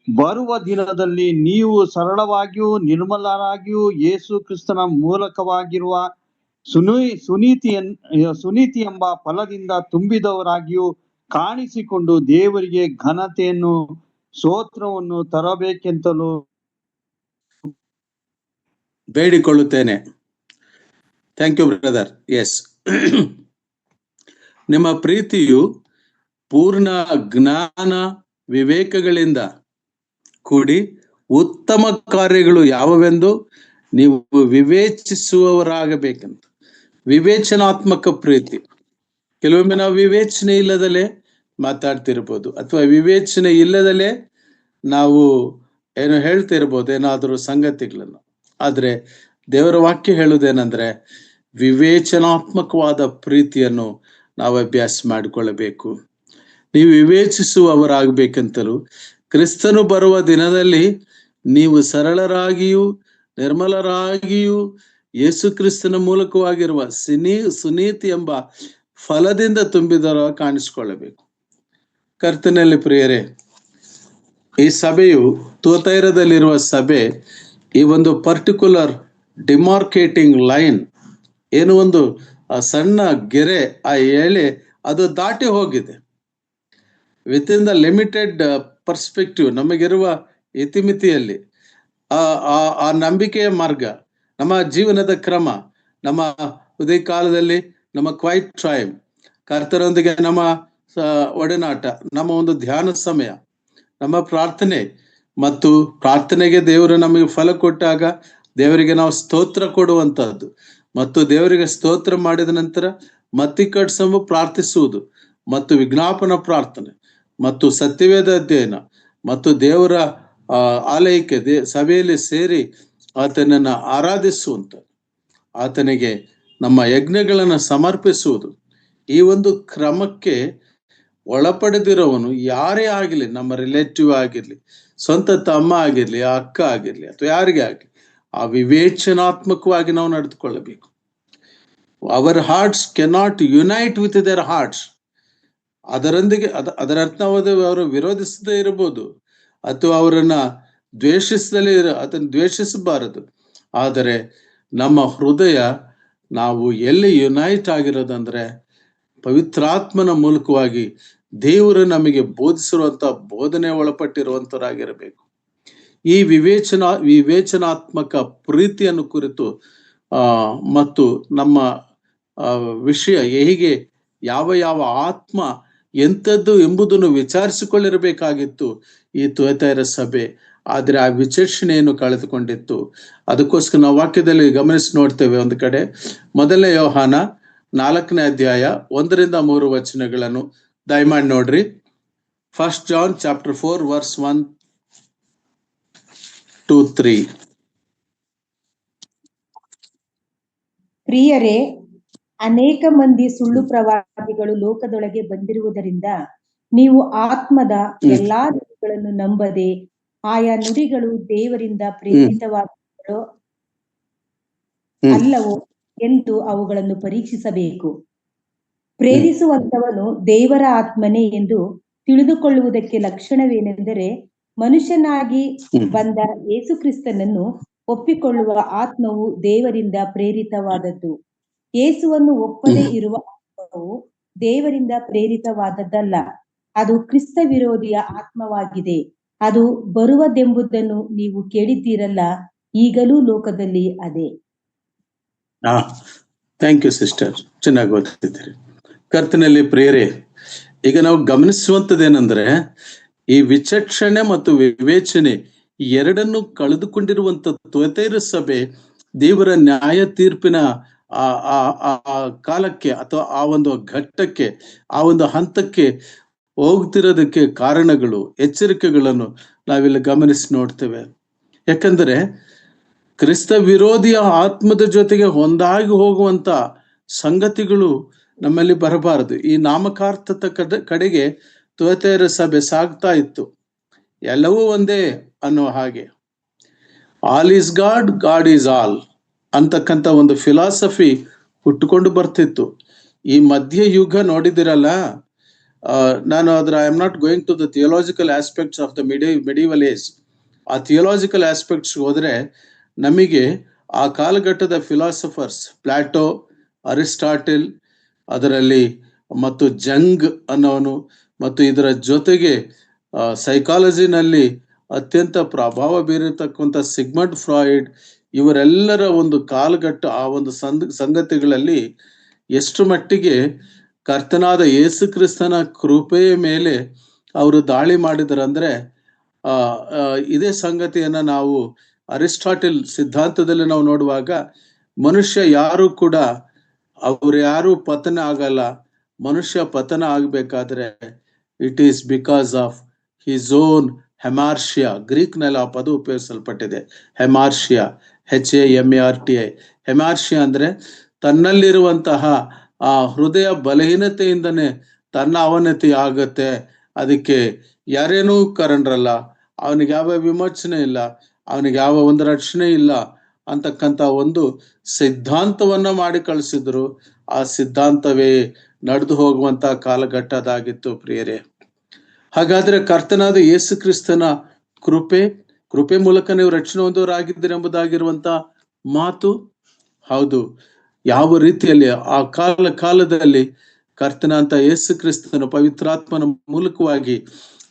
ಬರುವ ದಿನದಲ್ಲಿ ನೀವು ಸರಳವಾಗಿಯೂ ನಿರ್ಮಲರಾಗಿಯೂ ಯೇಸು ಕ್ರಿಸ್ತನ ಮೂಲಕವಾಗಿರುವ ಸುನೀತಿ ಎಂಬ ಫಲದಿಂದ ತುಂಬಿದವರಾಗಿಯೂ ಕಾಣಿಸಿಕೊಂಡು ದೇವರಿಗೆ ಘನತೆಯನ್ನು ಸ್ತೋತ್ರವನ್ನು ತರಬೇಕೆಂತಲೂ ಬೇಡಿಕೊಳ್ಳುತ್ತೇನೆ. Thank you brother. ಎಸ್, ನಿಮ್ಮ ಪ್ರೀತಿಯು ಪೂರ್ಣ ಜ್ಞಾನ ವಿವೇಕಗಳಿಂದ ಕೂಡಿ ಉತ್ತಮ ಕಾರ್ಯಗಳು ಯಾವುವೆಂದು ನೀವು ವಿವೇಚಿಸುವವರಾಗಬೇಕಂತ. ವಿವೇಚನಾತ್ಮಕ ಪ್ರೀತಿ. ಕೆಲವೊಮ್ಮೆ ನಾವು ವಿವೇಚನೆ ಇಲ್ಲದಲೇ ಮಾತಾಡ್ತಿರ್ಬೋದು, ಅಥವಾ ವಿವೇಚನೆ ಇಲ್ಲದಲೇ ನಾವು ಏನು ಹೇಳ್ತಿರ್ಬೋದು, ಏನಾದರೂ ಸಂಗತಿಗಳನ್ನು. ಆದ್ರೆ ದೇವರ ವಾಕ್ಯ ಹೇಳುವುದೇನೆಂದ್ರೆ, ವಿವೇಚನಾತ್ಮಕವಾದ ಪ್ರೀತಿಯನ್ನು ನಾವು ಅಭ್ಯಾಸ ಮಾಡಿಕೊಳ್ಳಬೇಕು. ನೀವು ವಿವೇಚಿಸುವವರಾಗಬೇಕಂತಲೂ ಕ್ರಿಸ್ತನು ಬರುವ ದಿನದಲ್ಲಿ ನೀವು ಸರಳರಾಗಿಯೂ ನಿರ್ಮಲರಾಗಿಯೂ ಯೇಸು ಕ್ರಿಸ್ತನ ಮೂಲಕವಾಗಿರುವ ಸುನೀತಿ ಎಂಬ ಫಲದಿಂದ ತುಂಬಿದರ ಕಾಣಿಸಿಕೊಳ್ಳಬೇಕು. ಕರ್ತನಲ್ಲಿ ಪ್ರಿಯರೇ, ಈ ಸಭೆಯು ತುವತೈರದಲ್ಲಿರುವ ಸಭೆ ಈ ಒಂದು ಪರ್ಟಿಕ್ಯುಲರ್ ಡಿಮಾರ್ಕೇಟಿಂಗ್ ಲೈನ್, ಏನು ಒಂದು ಸಣ್ಣ ಗೆರೆ, ಆ ಎಳೆ ಅದು ದಾಟಿ ಹೋಗಿದೆ. With in the limited perspective, ನಮಗಿರುವ ಇತಿಮಿತಿಯಲ್ಲಿ ಆ ನಂಬಿಕೆಯ ಮಾರ್ಗ, ನಮ್ಮ ಜೀವನದ ಕ್ರಮ, ನಮ್ಮ ಉದಯ ಕಾಲದಲ್ಲಿ ನಮ್ಮ ಕ್ವೈಟ್ ಟೈಮ್, ಕರ್ತನೊಂದಿಗೆ ನಮ್ಮ ಒಡನಾಟ, ನಮ್ಮ ಒಂದು ಧ್ಯಾನ ಸಮಯ, ನಮ್ಮ ಪ್ರಾರ್ಥನೆ, ಮತ್ತು ಪ್ರಾರ್ಥನೆಗೆ ದೇವರು ನಮಗೆ ಫಲ ಕೊಟ್ಟಾಗ ದೇವರಿಗೆ ನಾವು ಸ್ತೋತ್ರ ಕೊಡುವಂತಹದ್ದು, ಮತ್ತು ದೇವರಿಗೆ ಸ್ತೋತ್ರ ಮಾಡಿದ ನಂತರ ಮತ್ತಿಕಡ್ಸಂಬ ಪ್ರಾರ್ಥಿಸುವುದು, ಮತ್ತು ವಿಜ್ಞಾಪನ ಪ್ರಾರ್ಥನೆ, ಮತ್ತು ಸತ್ಯವೇದ ಅಧ್ಯಯನ, ಮತ್ತು ದೇವರ ಆಲಯಕ್ಕೆ ಸಭೆಯಲ್ಲಿ ಸೇರಿ ಆತನನ್ನ ಆರಾಧಿಸುವಂತ, ಆತನಿಗೆ ನಮ್ಮ ಯಜ್ಞಗಳನ್ನು ಸಮರ್ಪಿಸುವುದು, ಈ ಒಂದು ಕ್ರಮಕ್ಕೆ ಒಳಪಡೆದಿರೋವನು ಯಾರೇ ಆಗಿರ್ಲಿ, ನಮ್ಮ ರಿಲೇಟಿವ್ ಆಗಿರ್ಲಿ, ಸ್ವಂತ ತಮ್ಮ ಆಗಿರ್ಲಿ, ಅಕ್ಕ ಆಗಿರ್ಲಿ, ಅಥವಾ ಯಾರಿಗೇ ಆಗಲಿ, ಆ ವಿವೇಚನಾತ್ಮಕವಾಗಿ ನಾವು ನಡೆದುಕೊಳ್ಳಬೇಕು. Our hearts cannot unite with their hearts. ಅದರೊಂದಿಗೆ ಅದರ ಅರ್ಥವಾದ ಅವರು ವಿರೋಧಿಸದೇ ಇರಬಹುದು, ಅಥವಾ ಅವರನ್ನ ದ್ವೇಷಿಸದಲೇ ಅದನ್ನು ದ್ವೇಷಿಸಬಾರದು. ಆದರೆ ನಮ್ಮ ಹೃದಯ ನಾವು ಎಲ್ಲಿ ಯುನೈಟ್ ಆಗಿರೋದಂದ್ರೆ ಪವಿತ್ರಾತ್ಮನ ಮೂಲಕವಾಗಿ ದೇವರು ನಮಗೆ ಬೋಧಿಸಿರುವಂತ ಬೋಧನೆ ಒಳಪಟ್ಟಿರುವಂತರಾಗಿರಬೇಕು. ಈ ವಿವೇಚನಾತ್ಮಕ ಪ್ರೀತಿಯನ್ನು ಕುರಿತು ಮತ್ತು ನಮ್ಮ ವಿಷಯ ಹೇಗೆ ಯಾವ ಆತ್ಮ ಎಂಥದ್ದು ಎಂಬುದನ್ನು ವಿಚಾರಿಸಿಕೊಳ್ಳಿರಬೇಕಾಗಿತ್ತು ಈ ತುಯತೈರ ಸಭೆ. ಆದ್ರೆ ಆ ವಿಚಕ್ಷಣೆಯನ್ನು ಕಳೆದುಕೊಂಡಿತ್ತು. ಅದಕ್ಕೋಸ್ಕರ ನಾವು ವಾಕ್ಯದಲ್ಲಿ ಗಮನಿಸಿ ನೋಡ್ತೇವೆ. ಒಂದು ಕಡೆ ಮೊದಲನೇ ಯೋಹಾನ 4ನೇ ಅಧ್ಯಾಯ 1-3 ವಚನಗಳನ್ನು ದಯಮಾಡಿ ನೋಡ್ರಿ. 1 John chapter 4 verse 1-3. ಪ್ರಿಯರೇ, ಅನೇಕ ಮಂದಿ ಸುಳ್ಳು ಪ್ರವಾದಿಗಳು ಲೋಕದೊಳಗೆ ಬಂದಿರುವುದರಿಂದ ನೀವು ಆತ್ಮದ ಎಲ್ಲಾ ನುಡಿಗಳನ್ನು ನಂಬದೆ ಆಯಾ ನುಡಿಗಳು ದೇವರಿಂದ ಪ್ರೇರಿತವಾದವೋ ಅಲ್ಲವೋ ಎಂದು ಅವುಗಳನ್ನು ಪರೀಕ್ಷಿಸಬೇಕು. ಪ್ರೇರಿಸುವಂತವನು ದೇವರ ಆತ್ಮನೇ ಎಂದು ತಿಳಿದುಕೊಳ್ಳುವುದಕ್ಕೆ ಲಕ್ಷಣವೇನೆಂದರೆ, ಮನುಷ್ಯನಾಗಿ ಬಂದ ಯೇಸು ಕ್ರಿಸ್ತನನ್ನು ಒಪ್ಪಿಕೊಳ್ಳುವ ಆತ್ಮವು ದೇವರಿಂದ ಪ್ರೇರಿತವಾದದ್ದು. ಯೇಸುವನ್ನು ಒಪ್ಪದೇ ಇರುವ ಆತ್ಮವು ದೇವರಿಂದ ಪ್ರೇರಿತವಾದದ್ದಲ್ಲ. ಅದು ಕ್ರಿಸ್ತ ವಿರೋಧಿಯ ಆತ್ಮವಾಗಿದೆ. ಅದು ಬರುವುದೆಂಬುದನ್ನು ನೀವು ಕೇಳಿದ್ದೀರಲ್ಲ, ಈಗಲೂ ಲೋಕದಲ್ಲಿ ಅದೇ. ಥ್ಯಾಂಕ್ ಯು ಸಿಸ್ಟರ್, ಚೆನ್ನಾಗಿ ಓದ್ತಿದ್ದೀರಿ. ಕರ್ತನಲ್ಲಿ ಪ್ರಿಯರೇ, ಈಗ ನಾವು ಗಮನಿಸುವಂತದ್ದೇನೆಂದ್ರೆ, ಈ ವಿಚಕ್ಷಣೆ ಮತ್ತು ವಿವೇಚನೆ ಎರಡನ್ನು ಕಳೆದುಕೊಂಡಿರುವಂತ ತುಯತೈರ ಸಭೆ ದೇವರ ನ್ಯಾಯ ತೀರ್ಪಿನ ಆ ಕಾಲಕ್ಕೆ ಅಥವಾ ಆ ಒಂದು ಘಟ್ಟಕ್ಕೆ, ಆ ಒಂದು ಹಂತಕ್ಕೆ ಹೋಗ್ತಿರೋದಕ್ಕೆ ಕಾರಣಗಳು, ಎಚ್ಚರಿಕೆಗಳನ್ನು ನಾವಿಲ್ಲಿ ಗಮನಿಸಿ ನೋಡ್ತೇವೆ. ಯಾಕಂದ್ರೆ ಕ್ರಿಸ್ತ ವಿರೋಧಿಯ ಆತ್ಮದ ಜೊತೆಗೆ ಹೊಂದಾಗಿ ಹೋಗುವಂತ ಸಂಗತಿಗಳು ನಮ್ಮಲ್ಲಿ ಬರಬಾರದು. ಈ ನಾಮಕಾರ್ಥದ ಕಡೆಗೆ ತುಯತೈರ ಸಭೆ ಸಾಗ್ತಾ ಇತ್ತು. ಎಲ್ಲವೂ ಒಂದೇ ಅನ್ನೋ ಹಾಗೆ, all is god, god is all ಅಂತಕ್ಕಂಥ ಒಂದು ಫಿಲಾಸಫಿ ಹುಟ್ಟುಕೊಂಡು ಬರ್ತಿತ್ತು. ಈ ಮಧ್ಯ ಯುಗ ನೋಡಿದಿರಲ್ಲ, ನಾನು I am not going to the theological aspects of the medieval age. ಆ ಥಿಯೋಲಾಜಿಕಲ್ ಆಸ್ಪೆಕ್ಟ್ಸ್ ಹೋದ್ರೆ ನಮಗೆ ಆ ಕಾಲಘಟ್ಟದ ಫಿಲಾಸಫರ್ಸ್ ಪ್ಲಾಟೋ, ಅರಿಸ್ಟಾಟಿಲ್, ಅದರಲ್ಲಿ ಮತ್ತು ಜಂಗ್ ಅನ್ನೋನು, ಮತ್ತು ಇದರ ಜೊತೆಗೆ ಸೈಕಾಲಜಿನಲ್ಲಿ ಅತ್ಯಂತ ಪ್ರಭಾವ ಬೀರಿರ್ತಕ್ಕಂಥ ಸಿಗ್ಮಂಡ್ ಫ್ರಾಯ್ಡ್, ಇವರೆಲ್ಲರ ಒಂದು ಕಾಲಘಟ್ಟ, ಆ ಒಂದು ಸಂಗತಿಗಳಲ್ಲಿ ಎಷ್ಟು ಮಟ್ಟಿಗೆ ಕರ್ತನಾದ ಯೇಸು ಕ್ರಿಸ್ತನ ಕೃಪೆಯ ಮೇಲೆ ಅವರು ದಾಳಿ ಮಾಡಿದರಂದ್ರೆ, ಇದೇ ಸಂಗತಿಯನ್ನ ನಾವು ಅರಿಸ್ಟಾಟಿಲ್ ಸಿದ್ಧಾಂತದಲ್ಲಿ ನಾವು ನೋಡುವಾಗ, ಮನುಷ್ಯ ಯಾರು ಕೂಡ ಅವ್ರು ಯಾರು ಪತನ ಆಗಲ್ಲ. ಮನುಷ್ಯ ಪತನ ಆಗ್ಬೇಕಾದ್ರೆ it is because of his own hamartia. Greek ನಲ್ಲಿ ಆ ಪದ ಉಪಯೋಗಿಸಲ್ಪಟ್ಟಿದೆ, ಹೆಮಾರ್ಷಿಯಾ, HAMARTI. ಹೆಮಾರ್ಷಿಯಾ ಅಂದ್ರೆ ತನ್ನಲ್ಲಿರುವಂತಹ ಆ ಹೃದಯ ಬಲಹೀನತೆಯಿಂದನೇ ತನ್ನ ಅವನತಿ ಆಗತ್ತೆ. ಅದಕ್ಕೆ ಯಾರೇನೂ ಕಾರಣರಲ್ಲ, ಅವನಿಗೆ ಯಾವ ವಿಮೋಚನೆ ಇಲ್ಲ, ಅವನಿಗೆ ಯಾವ ಒಂದು ರಕ್ಷಣೆ ಇಲ್ಲ ಅಂತಕ್ಕಂಥ ಒಂದು ಸಿದ್ಧಾಂತವನ್ನ ಮಾಡಿ ಕಳಿಸಿದ್ರು. ಆ ಸಿದ್ಧಾಂತವೇ ನಡೆದು ಹೋಗುವಂತ ಕಾಲಘಟ್ಟ ಅದಾಗಿತ್ತು ಪ್ರಿಯರೇ. ಹಾಗಾದ್ರೆ ಕರ್ತನಾದ ಯೇಸು ಕ್ರಿಸ್ತನ ಕೃಪೆ ಮೂಲಕ ನೀವು ರಕ್ಷಣೆ ಹೊಂದೋರಾಗಿದ್ದೀರಿ ಎಂಬುದಾಗಿರುವಂತ ಮಾತು ಹೌದು. ಯಾವ ರೀತಿಯಲ್ಲಿ ಆ ಕಾಲದಲ್ಲಿ ಕರ್ತನಾದ ಯೇಸು ಕ್ರಿಸ್ತನ ಪವಿತ್ರಾತ್ಮನ ಮೂಲಕವಾಗಿ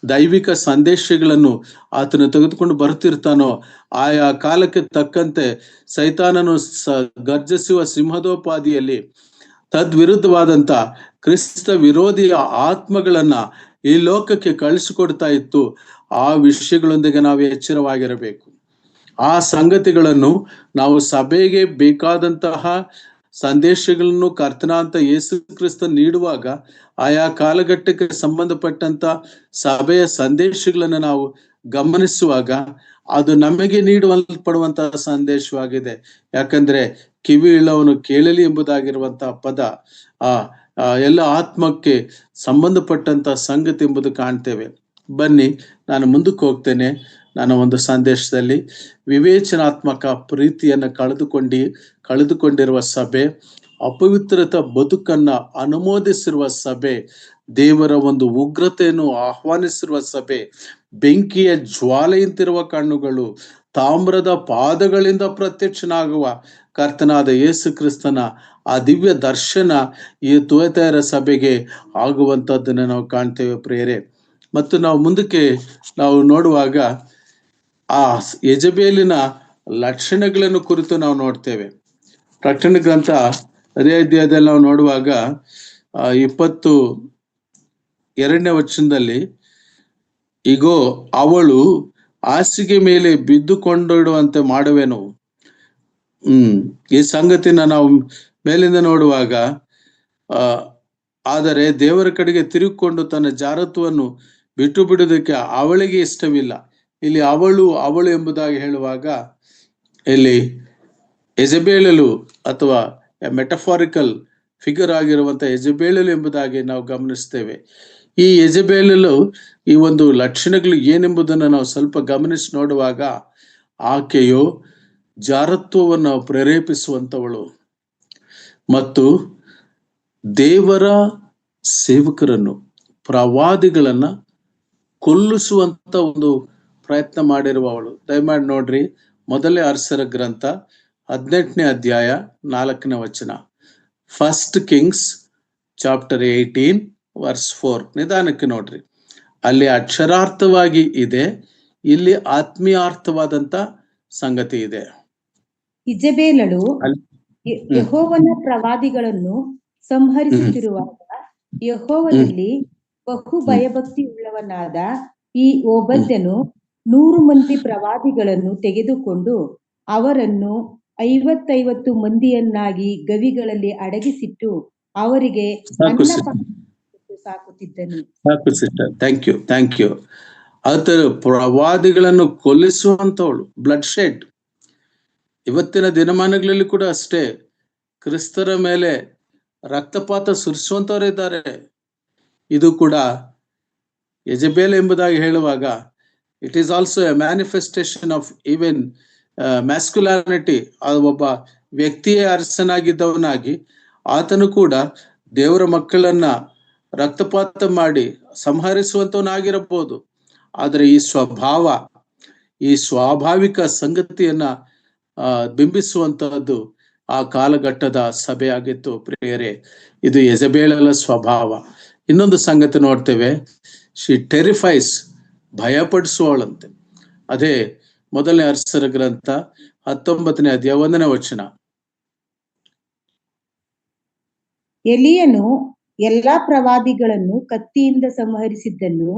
ದೈವಿಕ ಸಂದೇಶಗಳನ್ನು ಆತನು ತೆಗೆದುಕೊಂಡು ಬರ್ತಿರ್ತಾನೋ, ಆಯಾ ಕಾಲಕ್ಕೆ ತಕ್ಕಂತೆ ಸೈತಾನನು ಗರ್ಜಿಸುವ ಸಿಂಹದೋಪಾದಿಯಲ್ಲಿ ತದ್ವಿರುದ್ಧವಾದಂತ ಕ್ರಿಸ್ತ ವಿರೋಧಿಯ ಆತ್ಮಗಳನ್ನ ಈ ಲೋಕಕ್ಕೆ ಕಳಿಸಿಕೊಡ್ತಾ ಇತ್ತು. ಆ ವಿಷಯಗಳೊಂದಿಗೆ ನಾವು ಎಚ್ಚರವಾಗಿರಬೇಕು. ಆ ಸಂಗತಿಗಳನ್ನು ನಾವು ಸಭೆಗೆ ಬೇಕಾದಂತಹ ಸಂದೇಶಗಳನ್ನು ಕರ್ತನಾಂತ ಯೇಸು ಕ್ರಿಸ್ತ ನೀಡುವಾಗ ಆಯಾ ಕಾಲಘಟ್ಟಕ್ಕೆ ಸಂಬಂಧಪಟ್ಟಂತ ಸಭೆಯ ಸಂದೇಶಗಳನ್ನು ನಾವು ಗಮನಿಸುವಾಗ ಅದು ನಮಗೆ ನೀಡಲ್ಪಡುವಂತಹ ಸಂದೇಶವಾಗಿದೆ. ಯಾಕಂದ್ರೆ ಕಿವಿ ಇಲ್ಲವನು ಕೇಳಲಿ ಎಂಬುದಾಗಿರುವಂತಹ ಪದ ಎಲ್ಲ ಆತ್ಮಕ್ಕೆ ಸಂಬಂಧಪಟ್ಟಂತ ಸಂಗತಿ ಎಂಬುದು ಕಾಣ್ತೇವೆ. ಬನ್ನಿ, ನಾನು ಮುಂದಕ್ಕೆ ಹೋಗ್ತೇನೆ. ನನ್ನ ಒಂದು ಸಂದೇಶದಲ್ಲಿ ವಿವೇಚನಾತ್ಮಕ ಪ್ರೀತಿಯನ್ನು ಕಳೆದುಕೊಂಡಿರುವ ಸಭೆ, ಅಪವಿತ್ರತ ಬದುಕನ್ನ ಅನುಮೋದಿಸಿರುವ ಸಭೆ, ದೇವರ ಒಂದು ಉಗ್ರತೆಯನ್ನು ಆಹ್ವಾನಿಸಿರುವ ಸಭೆ, ಬೆಂಕಿಯ ಜ್ವಾಲೆಯಂತಿರುವ ಕಣ್ಣುಗಳು, ತಾಮ್ರದ ಪಾದಗಳಿಂದ ಪ್ರತ್ಯಕ್ಷನಾಗುವ ಕರ್ತನಾದ ಯೇಸು ಕ್ರಿಸ್ತನ ಆ ದಿವ್ಯ ದರ್ಶನ ಈ ತುಯತೈರ ಸಭೆಗೆ ಆಗುವಂತದ್ದನ್ನು ನಾವು ಕಾಣ್ತೇವೆ ಪ್ರಿಯರೇ. ಮತ್ತು ನಾವು ಮುಂದಕ್ಕೆ ನಾವು ನೋಡುವಾಗ ಆ ಯೆಜಬೇಲಿನ ಲಕ್ಷಣಗಳನ್ನು ಕುರಿತು ನಾವು ನೋಡ್ತೇವೆ. ಪ್ರಕಟಣೆ ಗ್ರಂಥ ಅದೇ ಅಧ್ಯಾಯದಲ್ಲಿ ನಾವು ನೋಡುವಾಗ 22ನೇ ವಚನದಲ್ಲಿ, ಇಗೋ ಅವಳು ಹಾಸಿಗೆ ಮೇಲೆ ಬಿದ್ದುಕೊಂಡಿಡುವಂತೆ ಮಾಡುವೆನು. ಈ ಸಂಗತಿನ ನಾವು ಮೇಲಿಂದ ನೋಡುವಾಗ, ಆದರೆ ದೇವರ ಕಡೆಗೆ ತಿರುಗಿಕೊಂಡು ತನ್ನ ಜಾರತ್ವವನ್ನು ಬಿಟ್ಟು ಬಿಡುವುದಕ್ಕೆ ಅವಳಿಗೆ ಇಷ್ಟವಿಲ್ಲ. ಇಲ್ಲಿ ಅವಳು ಎಂಬುದಾಗಿ ಹೇಳುವಾಗ ಇಲ್ಲಿ ಯೆಜಬೇಲಳು ಅಥವಾ ಮೆಟಫಾರಿಕಲ್ ಫಿಗರ್ ಆಗಿರುವಂತ ಯೆಜಬೇಲಳು ಎಂಬುದಾಗಿ ನಾವು ಗಮನಿಸ್ತೇವೆ. ಈ ಯೆಜಬೇಲಳು ಈ ಒಂದು ಲಕ್ಷಣಗಳು ಏನೆಂಬುದನ್ನು ನಾವು ಸ್ವಲ್ಪ ಗಮನಿಸಿ ನೋಡುವಾಗ, ಆಕೆಯು ಜಾರತ್ವವನ್ನು ಪ್ರೇರೇಪಿಸುವಂತವಳು ಮತ್ತು ದೇವರ ಸೇವಕರನ್ನು, ಪ್ರವಾದಿಗಳನ್ನ ಕೊಲ್ಲಿಸುವಂತ ಒಂದು ಪ್ರಯತ್ನ ಮಾಡಿರುವವಳು. ದಯಮಾಡಿ ನೋಡ್ರಿ, ಮೊದಲೇ ಅರಸರ ಗ್ರಂಥ 18ನೇ ಅಧ್ಯಾಯ 4ನೇ ವಚನ, 1 Kings ಚಾಪ್ಟರ್ 18 ವರ್ಸ್ 4. ನಿಧಾನಕ್ಕೆ ನೋಡ್ರಿ, ಅಲ್ಲಿ ಅಕ್ಷರಾರ್ಥವಾಗಿ ಇದೆ, ಇಲ್ಲಿ ಆತ್ಮೀಯಾರ್ಥವಾದಂತ ಸಂಗತಿ ಇದೆ. ಇಜಬೇಲಳು ಯೆಹೋವನ ಪ್ರವಾದಿಗಳನ್ನು ಸಂಹರಿಸುತ್ತಿರುವಾಗ ಯೆಹೋವನಲ್ಲಿ ಬಹು ಭಯಭಕ್ತಿ ಉಳ್ಳವನಾದ ಈ ಓಬದ್ಯನು 100 ಮಂದಿ ಪ್ರವಾದಿಗಳನ್ನು ತೆಗೆದುಕೊಂಡು ಅವರನ್ನು 50 ಮಂದಿಯನ್ನಾಗಿ ಗವಿಗಳಲ್ಲಿ ಅಡಗಿಸಿಟ್ಟು ಅವರಿಗೆ ಸಾಕುತ್ತಿದ್ದನು. ಸಾಕು ಸಿಸ್ಟರ್, ಥ್ಯಾಂಕ್ ಯು. ಆತರ ಪ್ರವಾದಿಗಳನ್ನು ಕೊಲ್ಲಿಸುವಂತವಳು, ಬ್ಲಡ್ ಶೆಡ್. ಇವತ್ತಿನ ದಿನಮಾನಗಳಲ್ಲಿ ಕೂಡ ಅಷ್ಟೇ, ಕ್ರಿಸ್ತರ ಮೇಲೆ ರಕ್ತಪಾತ ಸುರಿಸುವಂತವರಿದ್ದಾರೆ. ಇದು ಕೂಡ ಯೆಜಬೇಲ್ ಎಂಬುದಾಗಿ ಹೇಳುವಾಗ it is also a manifestation of even masculinity. ಒಬ್ಬ ವ್ಯಕ್ತಿಯೇ ಅರಸನಾಗಿದ್ದವನಾಗಿ ಆತನು ಕೂಡ ದೇವರ ಮಕ್ಕಳನ್ನ ರಕ್ತಪಾತ ಮಾಡಿ ಸಂಹರಿಸುವಂತವನಾಗಿರಬಹುದು. ಆದರೆ ಈ ಸ್ವಾಭಾವಿಕ ಸಂಗತಿಯನ್ನ ಬಿಂಬಿಸುವಂತಹದ್ದು ಆ ಕಾಲಘಟ್ಟದ ಸಭೆ ಆಗಿತ್ತು ಪ್ರಿಯರೇ. ಇದು ಯೆಜಬೇಲಳ ಸ್ವಭಾವ. ಇನ್ನೊಂದು ಸಂಗತಿ ನೋಡ್ತೇವೆ, ಶಿ ಟೆರಿಫೈಸ್, ಭಯಪಡಿಸುವಳಂತೆ. ಅದೇ ಮೊದಲನೇ ಅರಸರ ಗ್ರಂಥ 19ನೇ ಅಧ್ಯಾಯ 1ನೇ ವಚನ. ಎಲಿಯನು ಎಲ್ಲಾ ಪ್ರವಾದಿಗಳನ್ನು ಕತ್ತಿಯಿಂದ ಸಂಹರಿಸಿದ್ದನ್ನು,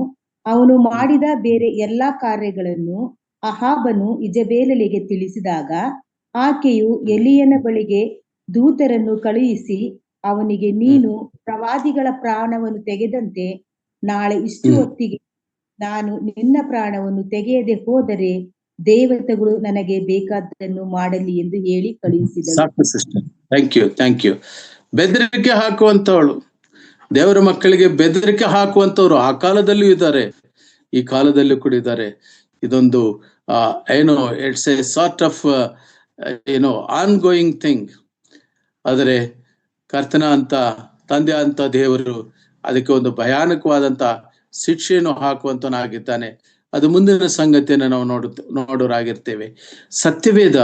ಅವನು ಮಾಡಿದ ಬೇರೆ ಎಲ್ಲಾ ಕಾರ್ಯಗಳನ್ನು ಅಹಾಬನು ಇಜಬೇಲಳಿಗೆ ತಿಳಿಸಿದಾಗ ಆಕೆಯು ಎಲಿಯನ ಬಳಿಗೆ ದೂತರನ್ನು ಕಳುಹಿಸಿ ಅವನಿಗೆ, ನೀನು ಪ್ರವಾದಿಗಳ ಪ್ರಾಣವನ್ನು ತೆಗೆದಂತೆ ನಾಳೆ ಇಷ್ಟು ಹೊತ್ತಿಗೆ ನಾನು ನಿನ್ನ ಪ್ರಾಣವನ್ನು ತೆಗೆಯದೆ ಹೋದರೆ ದೇವತೆಗಳು ನನಗೆ ಬೇಕಾದ್ದನ್ನು ಮಾಡಲಿ ಎಂದು ಹೇಳಿ ಕಳುಹಿಸಿದಳು. Thank you. ಬೆದರಿಕೆ ಹಾಕುವಂತವಳು, ದೇವರ ಮಕ್ಕಳಿಗೆ ಬೆದರಿಕೆ ಹಾಕುವಂತವ್ರು ಆ ಕಾಲದಲ್ಲೂ ಇದ್ದಾರೆ, ಈ ಕಾಲದಲ್ಲೂ ಕೂಡ ಇದ್ದಾರೆ. ಇದೊಂದು it's A sort of on going thing. ಆದರೆ ಕರ್ತನ ಅಂತ ತಂದೆ ಅಂತ ದೇವರು ಅದಕ್ಕೆ ಒಂದು ಭಯಾನಕವಾದಂತ ಶಿಕ್ಷೆಯನ್ನು ಹಾಕುವಂತನಾಗಿದ್ದಾನೆ. ಅದು ಮುಂದಿನ ಸಂಗತಿಯನ್ನು ನಾವು ನೋಡೋರಾಗಿರ್ತೇವೆ. ಸತ್ಯವೇದ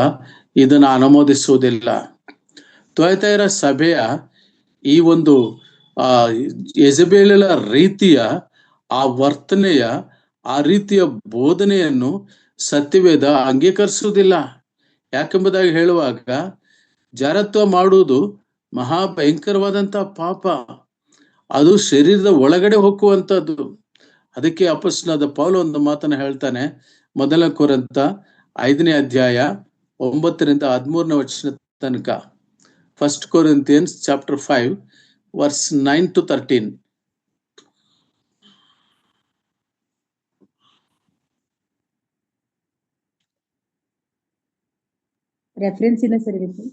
ಇದನ್ನು ಅನುಮೋದಿಸುವುದಿಲ್ಲ. ತುಯತೈರ ಸಭೆಯ ಈ ಒಂದು ಯೆಜಬೇಲಳ ರೀತಿಯ ಆ ವರ್ತನೆಯ ಆ ರೀತಿಯ ಬೋಧನೆಯನ್ನು ಸತ್ಯವೇದ ಅಂಗೀಕರಿಸುವುದಿಲ್ಲ. ಯಾಕೆಂಬುದಾಗಿ ಹೇಳುವಾಗ, ಜಾರತ್ವ ಮಾಡುವುದು ಮಹಾಭಯಂಕರವಾದಂತಹ ಪಾಪ. ಅದು ಶರೀರದ ಒಳಗಡೆ ಹೋಗುವಂತದ್ದು. ಅದಕ್ಕೆ ಅಪೊಸ್ತಲನಾದ ಪೌಲ ಒಂದು ಮಾತನ್ನ ಹೇಳ್ತಾನೆ, ಮೊದಲ ಕೊರಿಂಥ 5ನೇ ಅಧ್ಯಾಯ 9ರಿಂದ 13ನೇ ವಚನ ತನಕ. 1 Corinthians chapter 5 verse 9 to 13. Reference ಇಲ್ಲ ಸರ್ ಇದಕ್ಕೆ.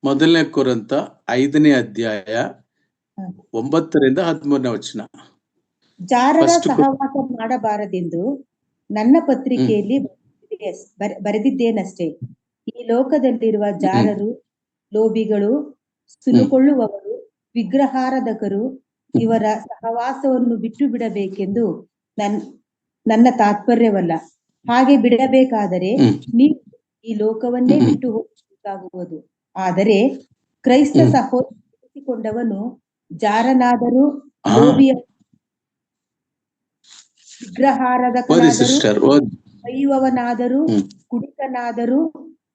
ಮೊದಲನೇ ಕೊರಿಂಥ 5ನೇ ಅಧ್ಯಾಯ 9ರಿಂದ 13ನೇ ವಚನ. ಜಾರರ ಸಹವಾಸ ಮಾಡಬಾರದೆಂದು ನನ್ನ ಪತ್ರಿಕೆಯಲ್ಲಿ ಬರೆದಿದ್ದೇನಷ್ಟೇ. ಈ ಲೋಕದಲ್ಲಿರುವ ಜಾರರು, ಲೋಭಿಗಳು, ಸುಲುಕೊಳ್ಳುವವರು, ವಿಗ್ರಹಾರಾಧಕರು ಇವರ ಸಹವಾಸವನ್ನು ಬಿಟ್ಟು ಬಿಡಬೇಕೆಂದು ನನ್ನ ತಾತ್ಪರ್ಯವಲ್ಲ. ಹಾಗೆ ಬಿಡಬೇಕಾದರೆ ನೀವು ಈ ಲೋಕವನ್ನೇ ಬಿಟ್ಟು ಹೋಗಬೇಕಾಗುವುದು. ಆದರೆ ಕ್ರೈಸ್ತ ಸಹೋದರನಿಸಿಕೊಂಡವನು ಜಾರನಾದರೂ, ಲೋಭಿಯ, ವಿಗ್ರಹಾರಾಧಕನಾದರೂ, ಬೈಯುವವನಾದರೂ, ಕುಡಿಕನಾದರೂ,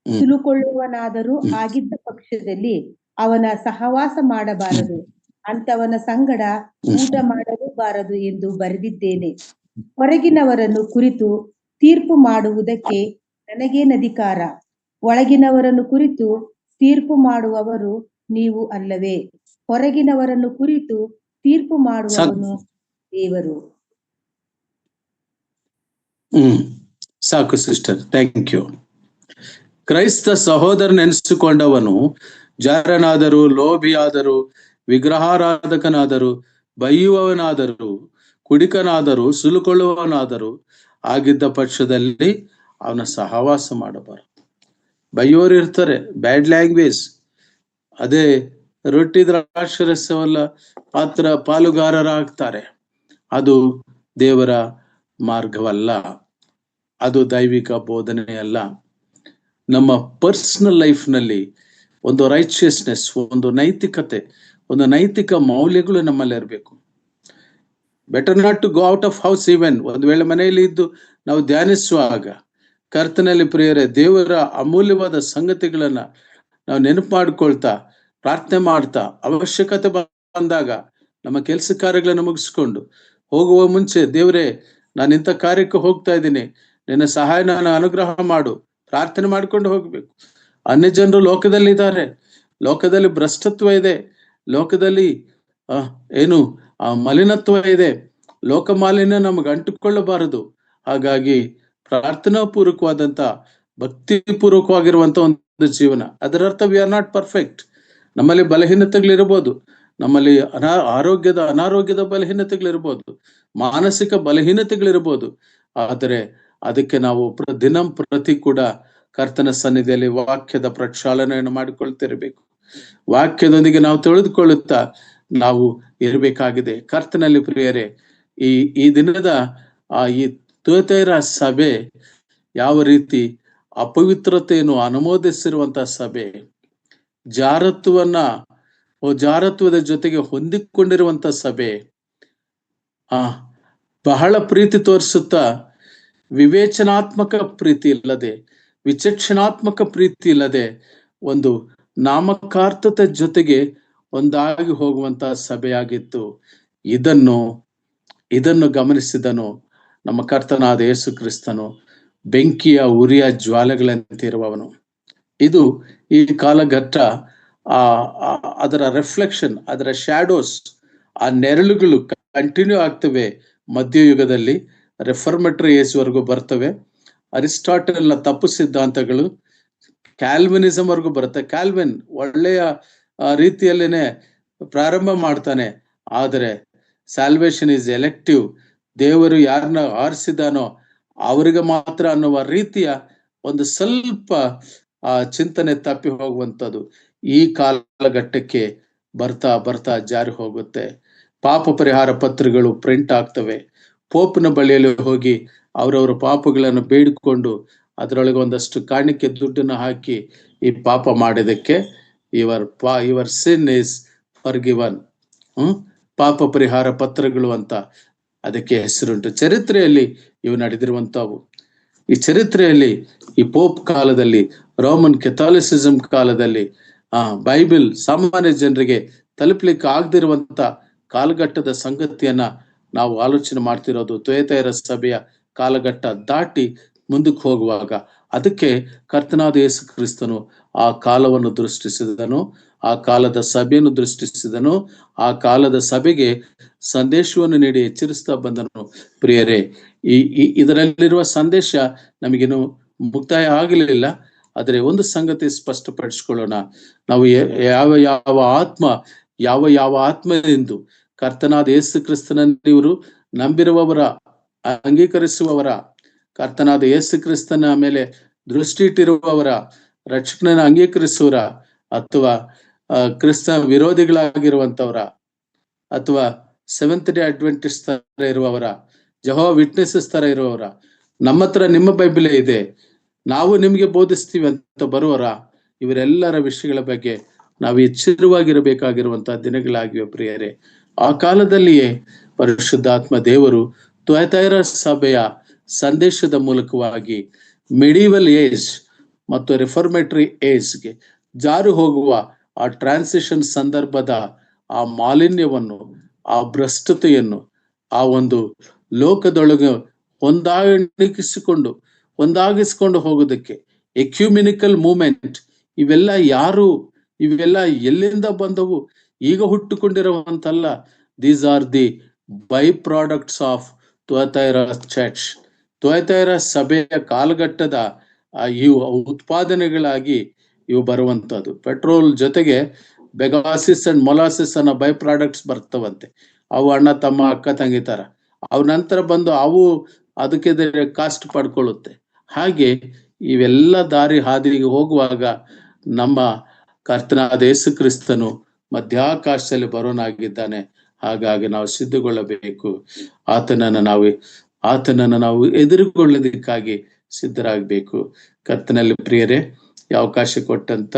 ಸುಲುಕೊಳ್ಳುವವನಾದರೂ ಆಗಿದ್ದ ಪಕ್ಷದಲ್ಲಿ ಅವನ ಸಹವಾಸ ಮಾಡಬಾರದು, ಅಂತವನ ಸಂಗಡ ಊಟ ಮಾಡಲೂಬಾರದು ಎಂದು ಬರೆದಿದ್ದೇನೆ. ಹೊರಗಿನವರನ್ನು ಕುರಿತು ತೀರ್ಪು ಮಾಡುವುದಕ್ಕೆ ನನಗೇನಧಿಕಾರ? ಒಳಗಿನವರನ್ನು ಕುರಿತು ತೀರ್ಪು ಮಾಡುವವರು ನೀವು ಅಲ್ಲವೇ? ಹೊರಗಿನವರನ್ನು ಕುರಿತು ತೀರ್ಪು ಮಾಡುವವನು ದೇವರು. ಸಾಕು ಸಿಸ್ಟರ್, ಥ್ಯಾಂಕ್ ಯು. ಕ್ರೈಸ್ತ ಸಹೋದರನೆನಿಸಿಕೊಂಡವನು ಜಾರನಾದರೂ, ಲೋಭಿಯಾದರೂ, ವಿಗ್ರಹಾರಾಧಕನಾದರೂ, ಬೈಯುವವನಾದರೂ, ಕುಡಿಕನಾದರೂ, ಸುಲುಕೊಳ್ಳುವವನಾದರೂ ಆಗಿದ್ದ ಪಕ್ಷದಲ್ಲಿ ಅವನ ಸಹವಾಸ ಮಾಡಬಾರದು. ಬೈಯೋರು ಇರ್ತಾರೆ, ಬ್ಯಾಡ್ ಲ್ಯಾಂಗ್ವೇಜ್. ಅದೇ ರೊಟ್ಟಿ ದ್ರಾಕ್ಷರಸವಲ್ಲ ಪಾಲುಗಾರರಾಗ್ತಾರೆ. ಅದು ದೇವರ ಮಾರ್ಗವಲ್ಲ, ಅದು ದೈವಿಕ ಬೋಧನೆಯಲ್ಲ. ನಮ್ಮ ಪರ್ಸನಲ್ ಲೈಫ್ನಲ್ಲಿ ಒಂದು ರೈಚಿಯಸ್ನೆಸ್, ಒಂದು ನೈತಿಕತೆ, ಒಂದು ನೈತಿಕ ಮೌಲ್ಯಗಳು ನಮ್ಮಲ್ಲಿ ಇರಬೇಕು. Better not to go out of house even. ಒಂದು ವೇಳೆ ಮನೆಯಲ್ಲಿ ಇದ್ದು ನಾವು ಧ್ಯಾನಿಸುವಾಗ ಕರ್ತನಲ್ಲಿ ಪ್ರಿಯರೇ, ದೇವರ ಅಮೂಲ್ಯವಾದ ಸಂಗತಿಗಳನ್ನ ನಾವು ನೆನಪು ಮಾಡ್ಕೊಳ್ತಾ, ಪ್ರಾರ್ಥನೆ ಮಾಡ್ತಾ, ಅವಶ್ಯಕತೆ ಬಂದಾಗ ನಮ್ಮ ಕೆಲಸ ಕಾರ್ಯಗಳನ್ನು ಮುಗಿಸ್ಕೊಂಡು ಹೋಗುವ ಮುಂಚೆ, ದೇವರೇ ನಾನು ಇಂಥ ಕಾರ್ಯಕ್ಕೆ ಹೋಗ್ತಾ ಇದ್ದೀನಿ, ನಿನ್ನ ಸಹಾಯ ನಾನು ಅನುಗ್ರಹ ಮಾಡು, ಪ್ರಾರ್ಥನೆ ಮಾಡ್ಕೊಂಡು ಹೋಗ್ಬೇಕು. ಅನ್ಯ ಜನರು ಲೋಕದಲ್ಲಿ ಇದ್ದಾರೆ, ಲೋಕದಲ್ಲಿ ಭ್ರಷ್ಟತ್ವ ಇದೆ, ಲೋಕದಲ್ಲಿ ಮಲಿನತ್ವ ಇದೆ. ಲೋಕ ಮಾಲಿನ್ಯ ನಮಗೆ ಅಂಟುಕೊಳ್ಳಬಾರದು. ಹಾಗಾಗಿ ಪ್ರಾರ್ಥನಾ ಪೂರ್ವಕವಾದಂತ, ಭಕ್ತಿ ಪೂರ್ವಕವಾಗಿರುವಂತ ಒಂದು ಜೀವನ. ಅದರರ್ಥ ವಿ ಆರ್ ನಾಟ್ ಪರ್ಫೆಕ್ಟ್. ನಮ್ಮಲ್ಲಿ ಬಲಹೀನತೆಗಳಿರ್ಬೋದು, ನಮ್ಮಲ್ಲಿ ಅನಾರೋಗ್ಯದ ಬಲಹೀನತೆಗಳಿರ್ಬೋದು, ಮಾನಸಿಕ ಬಲಹೀನತೆಗಳಿರ್ಬೋದು. ಆದರೆ ಅದಕ್ಕೆ ನಾವು ಪ್ರತಿ ಕೂಡ ಕರ್ತನ ಸನ್ನಿಧಿಯಲ್ಲಿ ವಾಕ್ಯದ ಪ್ರಕ್ಷಾಳನೆಯನ್ನು ಮಾಡಿಕೊಳ್ತಿರ್ಬೇಕು. ವಾಕ್ಯದೊಂದಿಗೆ ನಾವು ತಿಳಿದುಕೊಳ್ಳುತ್ತಾ ನಾವು ಇರಬೇಕಾಗಿದೆ. ಕರ್ತನಲ್ಲಿ ಪ್ರಿಯರೇ, ಈ ದಿನದ ಈ ಥಿಯೋತೈರ ಸಭೆ ಯಾವ ರೀತಿ ಅಪವಿತ್ರತೆಯನ್ನು ಅನುಮೋದಿಸಿರುವಂತಹ ಸಭೆ, ಜಾರತ್ವದ ಜೊತೆಗೆ ಹೊಂದಿಕೊಂಡಿರುವಂತ ಸಭೆ, ಬಹಳ ಪ್ರೀತಿ ತೋರಿಸುತ್ತಾ ವಿವೇಚನಾತ್ಮಕ ಪ್ರೀತಿ ಇಲ್ಲದೆ, ವಿಚಕ್ಷಣಾತ್ಮಕ ಪ್ರೀತಿ ಇಲ್ಲದೆ, ಒಂದು ನಾಮಕಾರ್ಥತೆ ಜೊತೆಗೆ ಒಂದಾಗಿ ಹೋಗುವಂತಹ ಸಭೆಯಾಗಿತ್ತು. ಇದನ್ನು ಗಮನಿಸಿದನು ನಮ್ಮ ಕರ್ತನಾದ ಯೇಸು ಕ್ರಿಸ್ತನು. ಬೆಂಕಿಯ ಉರಿಯ ಜ್ವಾಲೆಗಳಂತಿರುವವನು. ಇದು ಈ ಕಾಲಘಟ್ಟ, ಅದರ ರಿಫ್ಲೆಕ್ಷನ್, ಅದರ ಶ್ಯಾಡೋಸ್, ಆ ನೆರಳುಗಳು ಕಂಟಿನ್ಯೂ ಆಗ್ತವೆ. ಮಧ್ಯಯುಗದಲ್ಲಿ ರೆಫರ್ಮೆಟ್ರಿ ಏಜ್ವರೆಗೂ ಬರ್ತವೆ. ಅರಿಸ್ಟಾಟಲ್ನ ತಪ್ಪು ಸಿದ್ಧಾಂತಗಳು ಕ್ಯಾಲ್ವಿನಿಸಮ್ ವರ್ಗೂ ಬರುತ್ತೆ. ಕ್ಯಾಲ್ವಿನ್ ಒಳ್ಳೆಯ ರೀತಿಯಲ್ಲೇನೆ ಪ್ರಾರಂಭ ಮಾಡ್ತಾನೆ, ಆದರೆ ಸ್ಯಾಲ್ವೇಷನ್ ಈಸ್ ಎಲೆಕ್ಟಿವ್. ದೇವರು ಯಾರನ್ನ ಆರಿಸಿದಾನೋ ಅವರಿಗೆ ಮಾತ್ರ ಅನ್ನುವ ರೀತಿಯ ಒಂದು ಸ್ವಲ್ಪ ಚಿಂತನೆ ತಪ್ಪಿ ಹೋಗುವಂಥದ್ದು ಈ ಕಾಲಘಟ್ಟಕ್ಕೆ ಬರ್ತಾ ಜಾರಿ ಹೋಗುತ್ತೆ. ಪಾಪ ಪರಿಹಾರ ಪತ್ರಗಳು ಪ್ರಿಂಟ್ ಆಗ್ತವೆ. ಪೋಪ್ನ ಬಳಿಯಲ್ಲಿ ಹೋಗಿ ಅವರವರ ಪಾಪಗಳನ್ನು ಬೇಡಿಕೊಂಡು ಅದರೊಳಗೆ ಒಂದಷ್ಟು ಕಾಣಿಕೆ ದುಡ್ಡನ್ನು ಹಾಕಿ, ಈ ಪಾಪ ಮಾಡಿದಕ್ಕೆ ಯುವರ್ ಸಿನ್ ಈಸ್ ಫರ್ಗಿವನ್, ಪಾಪ ಪರಿಹಾರ ಪತ್ರಗಳು ಅಂತ ಅದಕ್ಕೆ ಹೆಸರುಂಟು. ಚರಿತ್ರೆಯಲ್ಲಿ ಇವು ನಡೆದಿರುವಂತವು. ಈ ಚರಿತ್ರೆಯಲ್ಲಿ ಈ ಪೋಪ್ ಕಾಲದಲ್ಲಿ, ರೋಮನ್ ಕೆಥಾಲಿಸಿಸಂ ಕಾಲದಲ್ಲಿ ಬೈಬಲ್ ಸಾಮಾನ್ಯ ಜನರಿಗೆ ತಲುಪಲಿಕ್ಕೆ ಆಗದಿರುವಂತ ಕಾಲಘಟ್ಟದ ಸಂಗತಿಯನ್ನ ನಾವು ಆಲೋಚನೆ ಮಾಡ್ತಿರೋದು. ತುಯತೈರ ಸಭೆಯ ಕಾಲಘಟ್ಟ ದಾಟಿ ಮುಂದಕ್ಕೆ ಹೋಗುವಾಗ ಅದಕ್ಕೆ ಕರ್ತನಾದ ಯೇಸು ಕ್ರಿಸ್ತನು ಆ ಕಾಲವನ್ನು ದೃಷ್ಟಿಸಿದನು, ಆ ಕಾಲದ ಸಭೆಯನ್ನು ದೃಷ್ಟಿಸಿದನು, ಆ ಕಾಲದ ಸಭೆಗೆ ಸಂದೇಶವನ್ನು ನೀಡಿ ಎಚ್ಚರಿಸ್ತಾ ಬಂದನು. ಪ್ರಿಯರೇ, ಇದರಲ್ಲಿರುವ ಸಂದೇಶ ನಮಗೇನು ಮುಕ್ತಾಯ ಆಗಲಿಲ್ಲ. ಆದರೆ ಒಂದು ಸಂಗತಿ ಸ್ಪಷ್ಟಪಡಿಸ್ಕೊಳ್ಳೋಣ, ನಾವು ಯಾವ ಆತ್ಮ ಯಾವ ಆತ್ಮದಿಂದ ಕರ್ತನಾದ ಯೇಸು ಕ್ರಿಸ್ತನಲ್ಲಿ ಇವರು ನಂಬಿರುವವರ, ಅಂಗೀಕರಿಸುವವರ, ಕರ್ತನಾದ ಯೇಸು ಕ್ರಿಸ್ತನ ಮೇಲೆ ದೃಷ್ಟಿ ಇಟ್ಟಿರುವವರ, ರಕ್ಷಕನನ್ನು ಅಂಗೀಕರಿಸುವರ, ಅಥವಾ ಕ್ರಿಸ್ತ ವಿರೋಧಿಗಳಾಗಿರುವಂತವರ, ಅಥವಾ ಸೆವೆಂತ್ ಡೇ ಅಡ್ವೆಂಟಿಸ್ಟ್ ತರ ಇರುವವರ, ಜೆಹೋವಾ ವಿಟ್ನೆಸಸ್ ತರ ಇರುವವರ, ನಮ್ಮ ಹತ್ರ ನಿಮ್ಮ ಬೈಬಲೇ ಇದೆ, ನಾವು ನಿಮ್ಗೆ ಬೋಧಿಸ್ತೀವಿ ಅಂತ ಬರುವರ, ಇವರೆಲ್ಲರ ವಿಷಯಗಳ ಬಗ್ಗೆ ನಾವು ಎಚ್ಚರವಾಗಿರಬೇಕಾಗಿರುವಂತಹ ದಿನಗಳಾಗಿವೆ. ಪ್ರಿಯರೇ, ಆ ಕಾಲದಲ್ಲಿಯೇ ಪರಿಶುದ್ಧಾತ್ಮ ದೇವರು ತುಯತೈರ ಸಭೆಯ ಸಂದೇಶದ ಮೂಲಕವಾಗಿ ಮಿಡೀವಲ್ ಏಜ್ ಮತ್ತು ರಿಫಾರ್ಮೇಟರಿ ಏಜ್ಗೆ ಜಾರು ಹೋಗುವ ಆ ಟ್ರಾನ್ಸಿಷನ್ ಸಂದರ್ಭದ ಆ ಮಾಲಿನ್ಯವನ್ನು, ಆ ಭ್ರಷ್ಟತೆಯನ್ನು, ಆ ಒಂದು ಲೋಕದೊಳಗೆ ಒಂದಾಗಿಸಿಕೊಂಡು ಹೋಗೋದಕ್ಕೆ ಎಕ್ಯುಮಿನಿಕಲ್ ಮೂವ್ಮೆಂಟ್, ಇವೆಲ್ಲ ಯಾರು, ಇವೆಲ್ಲ ಎಲ್ಲಿಂದ ಬಂದವು, ಈಗ ಹುಟ್ಟುಕೊಂಡಿರುವಂತಲ್ಲ. These are the by products of Thyatira church. Thyatira ಸಭೆಯ ಕಾಲಘಟ್ಟದ ಇವು ಉತ್ಪಾದನೆಗಳಾಗಿ ಇವು ಬರುವಂತದ್ದು. ಪೆಟ್ರೋಲ್ ಜೊತೆಗೆ ಬೆಗಾಸಿಸ್ ಅಂಡ್ ಮೊಲಾಸಿಸ್ ಅನ್ನೋ ಬೈ ಪ್ರಾಡಕ್ಟ್ಸ್ ಬರ್ತವಂತೆ. ಅವು ಅಣ್ಣ ತಮ್ಮ ಅಕ್ಕ ತಂಗಿ ತರ, ಅವ ನಂತರ ಬಂದು ಅವು ಅದಕ್ಕೆ ಕಾಸ್ಟ್ ಪಡ್ಕೊಳ್ಳುತ್ತೆ. ಹಾಗೆ ಇವೆಲ್ಲ ದಾರಿ ಹಾದಿಗೆ ಹೋಗುವಾಗ ನಮ್ಮ ಕರ್ತನಾದ ಯೇಸು ಕ್ರಿಸ್ತನು ಮಧ್ಯಾಕಾಶದಲ್ಲಿ ಬರೋನಾಗಿದ್ದಾನೆ. ಹಾಗಾಗಿ ನಾವು ಸಿದ್ಧಗೊಳ್ಳಬೇಕು, ಆತನನ್ನು ನಾವು ಎದುರುಗೊಳ್ಳೋದಕ್ಕಾಗಿ ಸಿದ್ಧರಾಗಬೇಕು. ಕರ್ತನಲ್ಲಿ ಪ್ರಿಯರೇ, ಈ ಅವಕಾಶ ಕೊಟ್ಟಂತ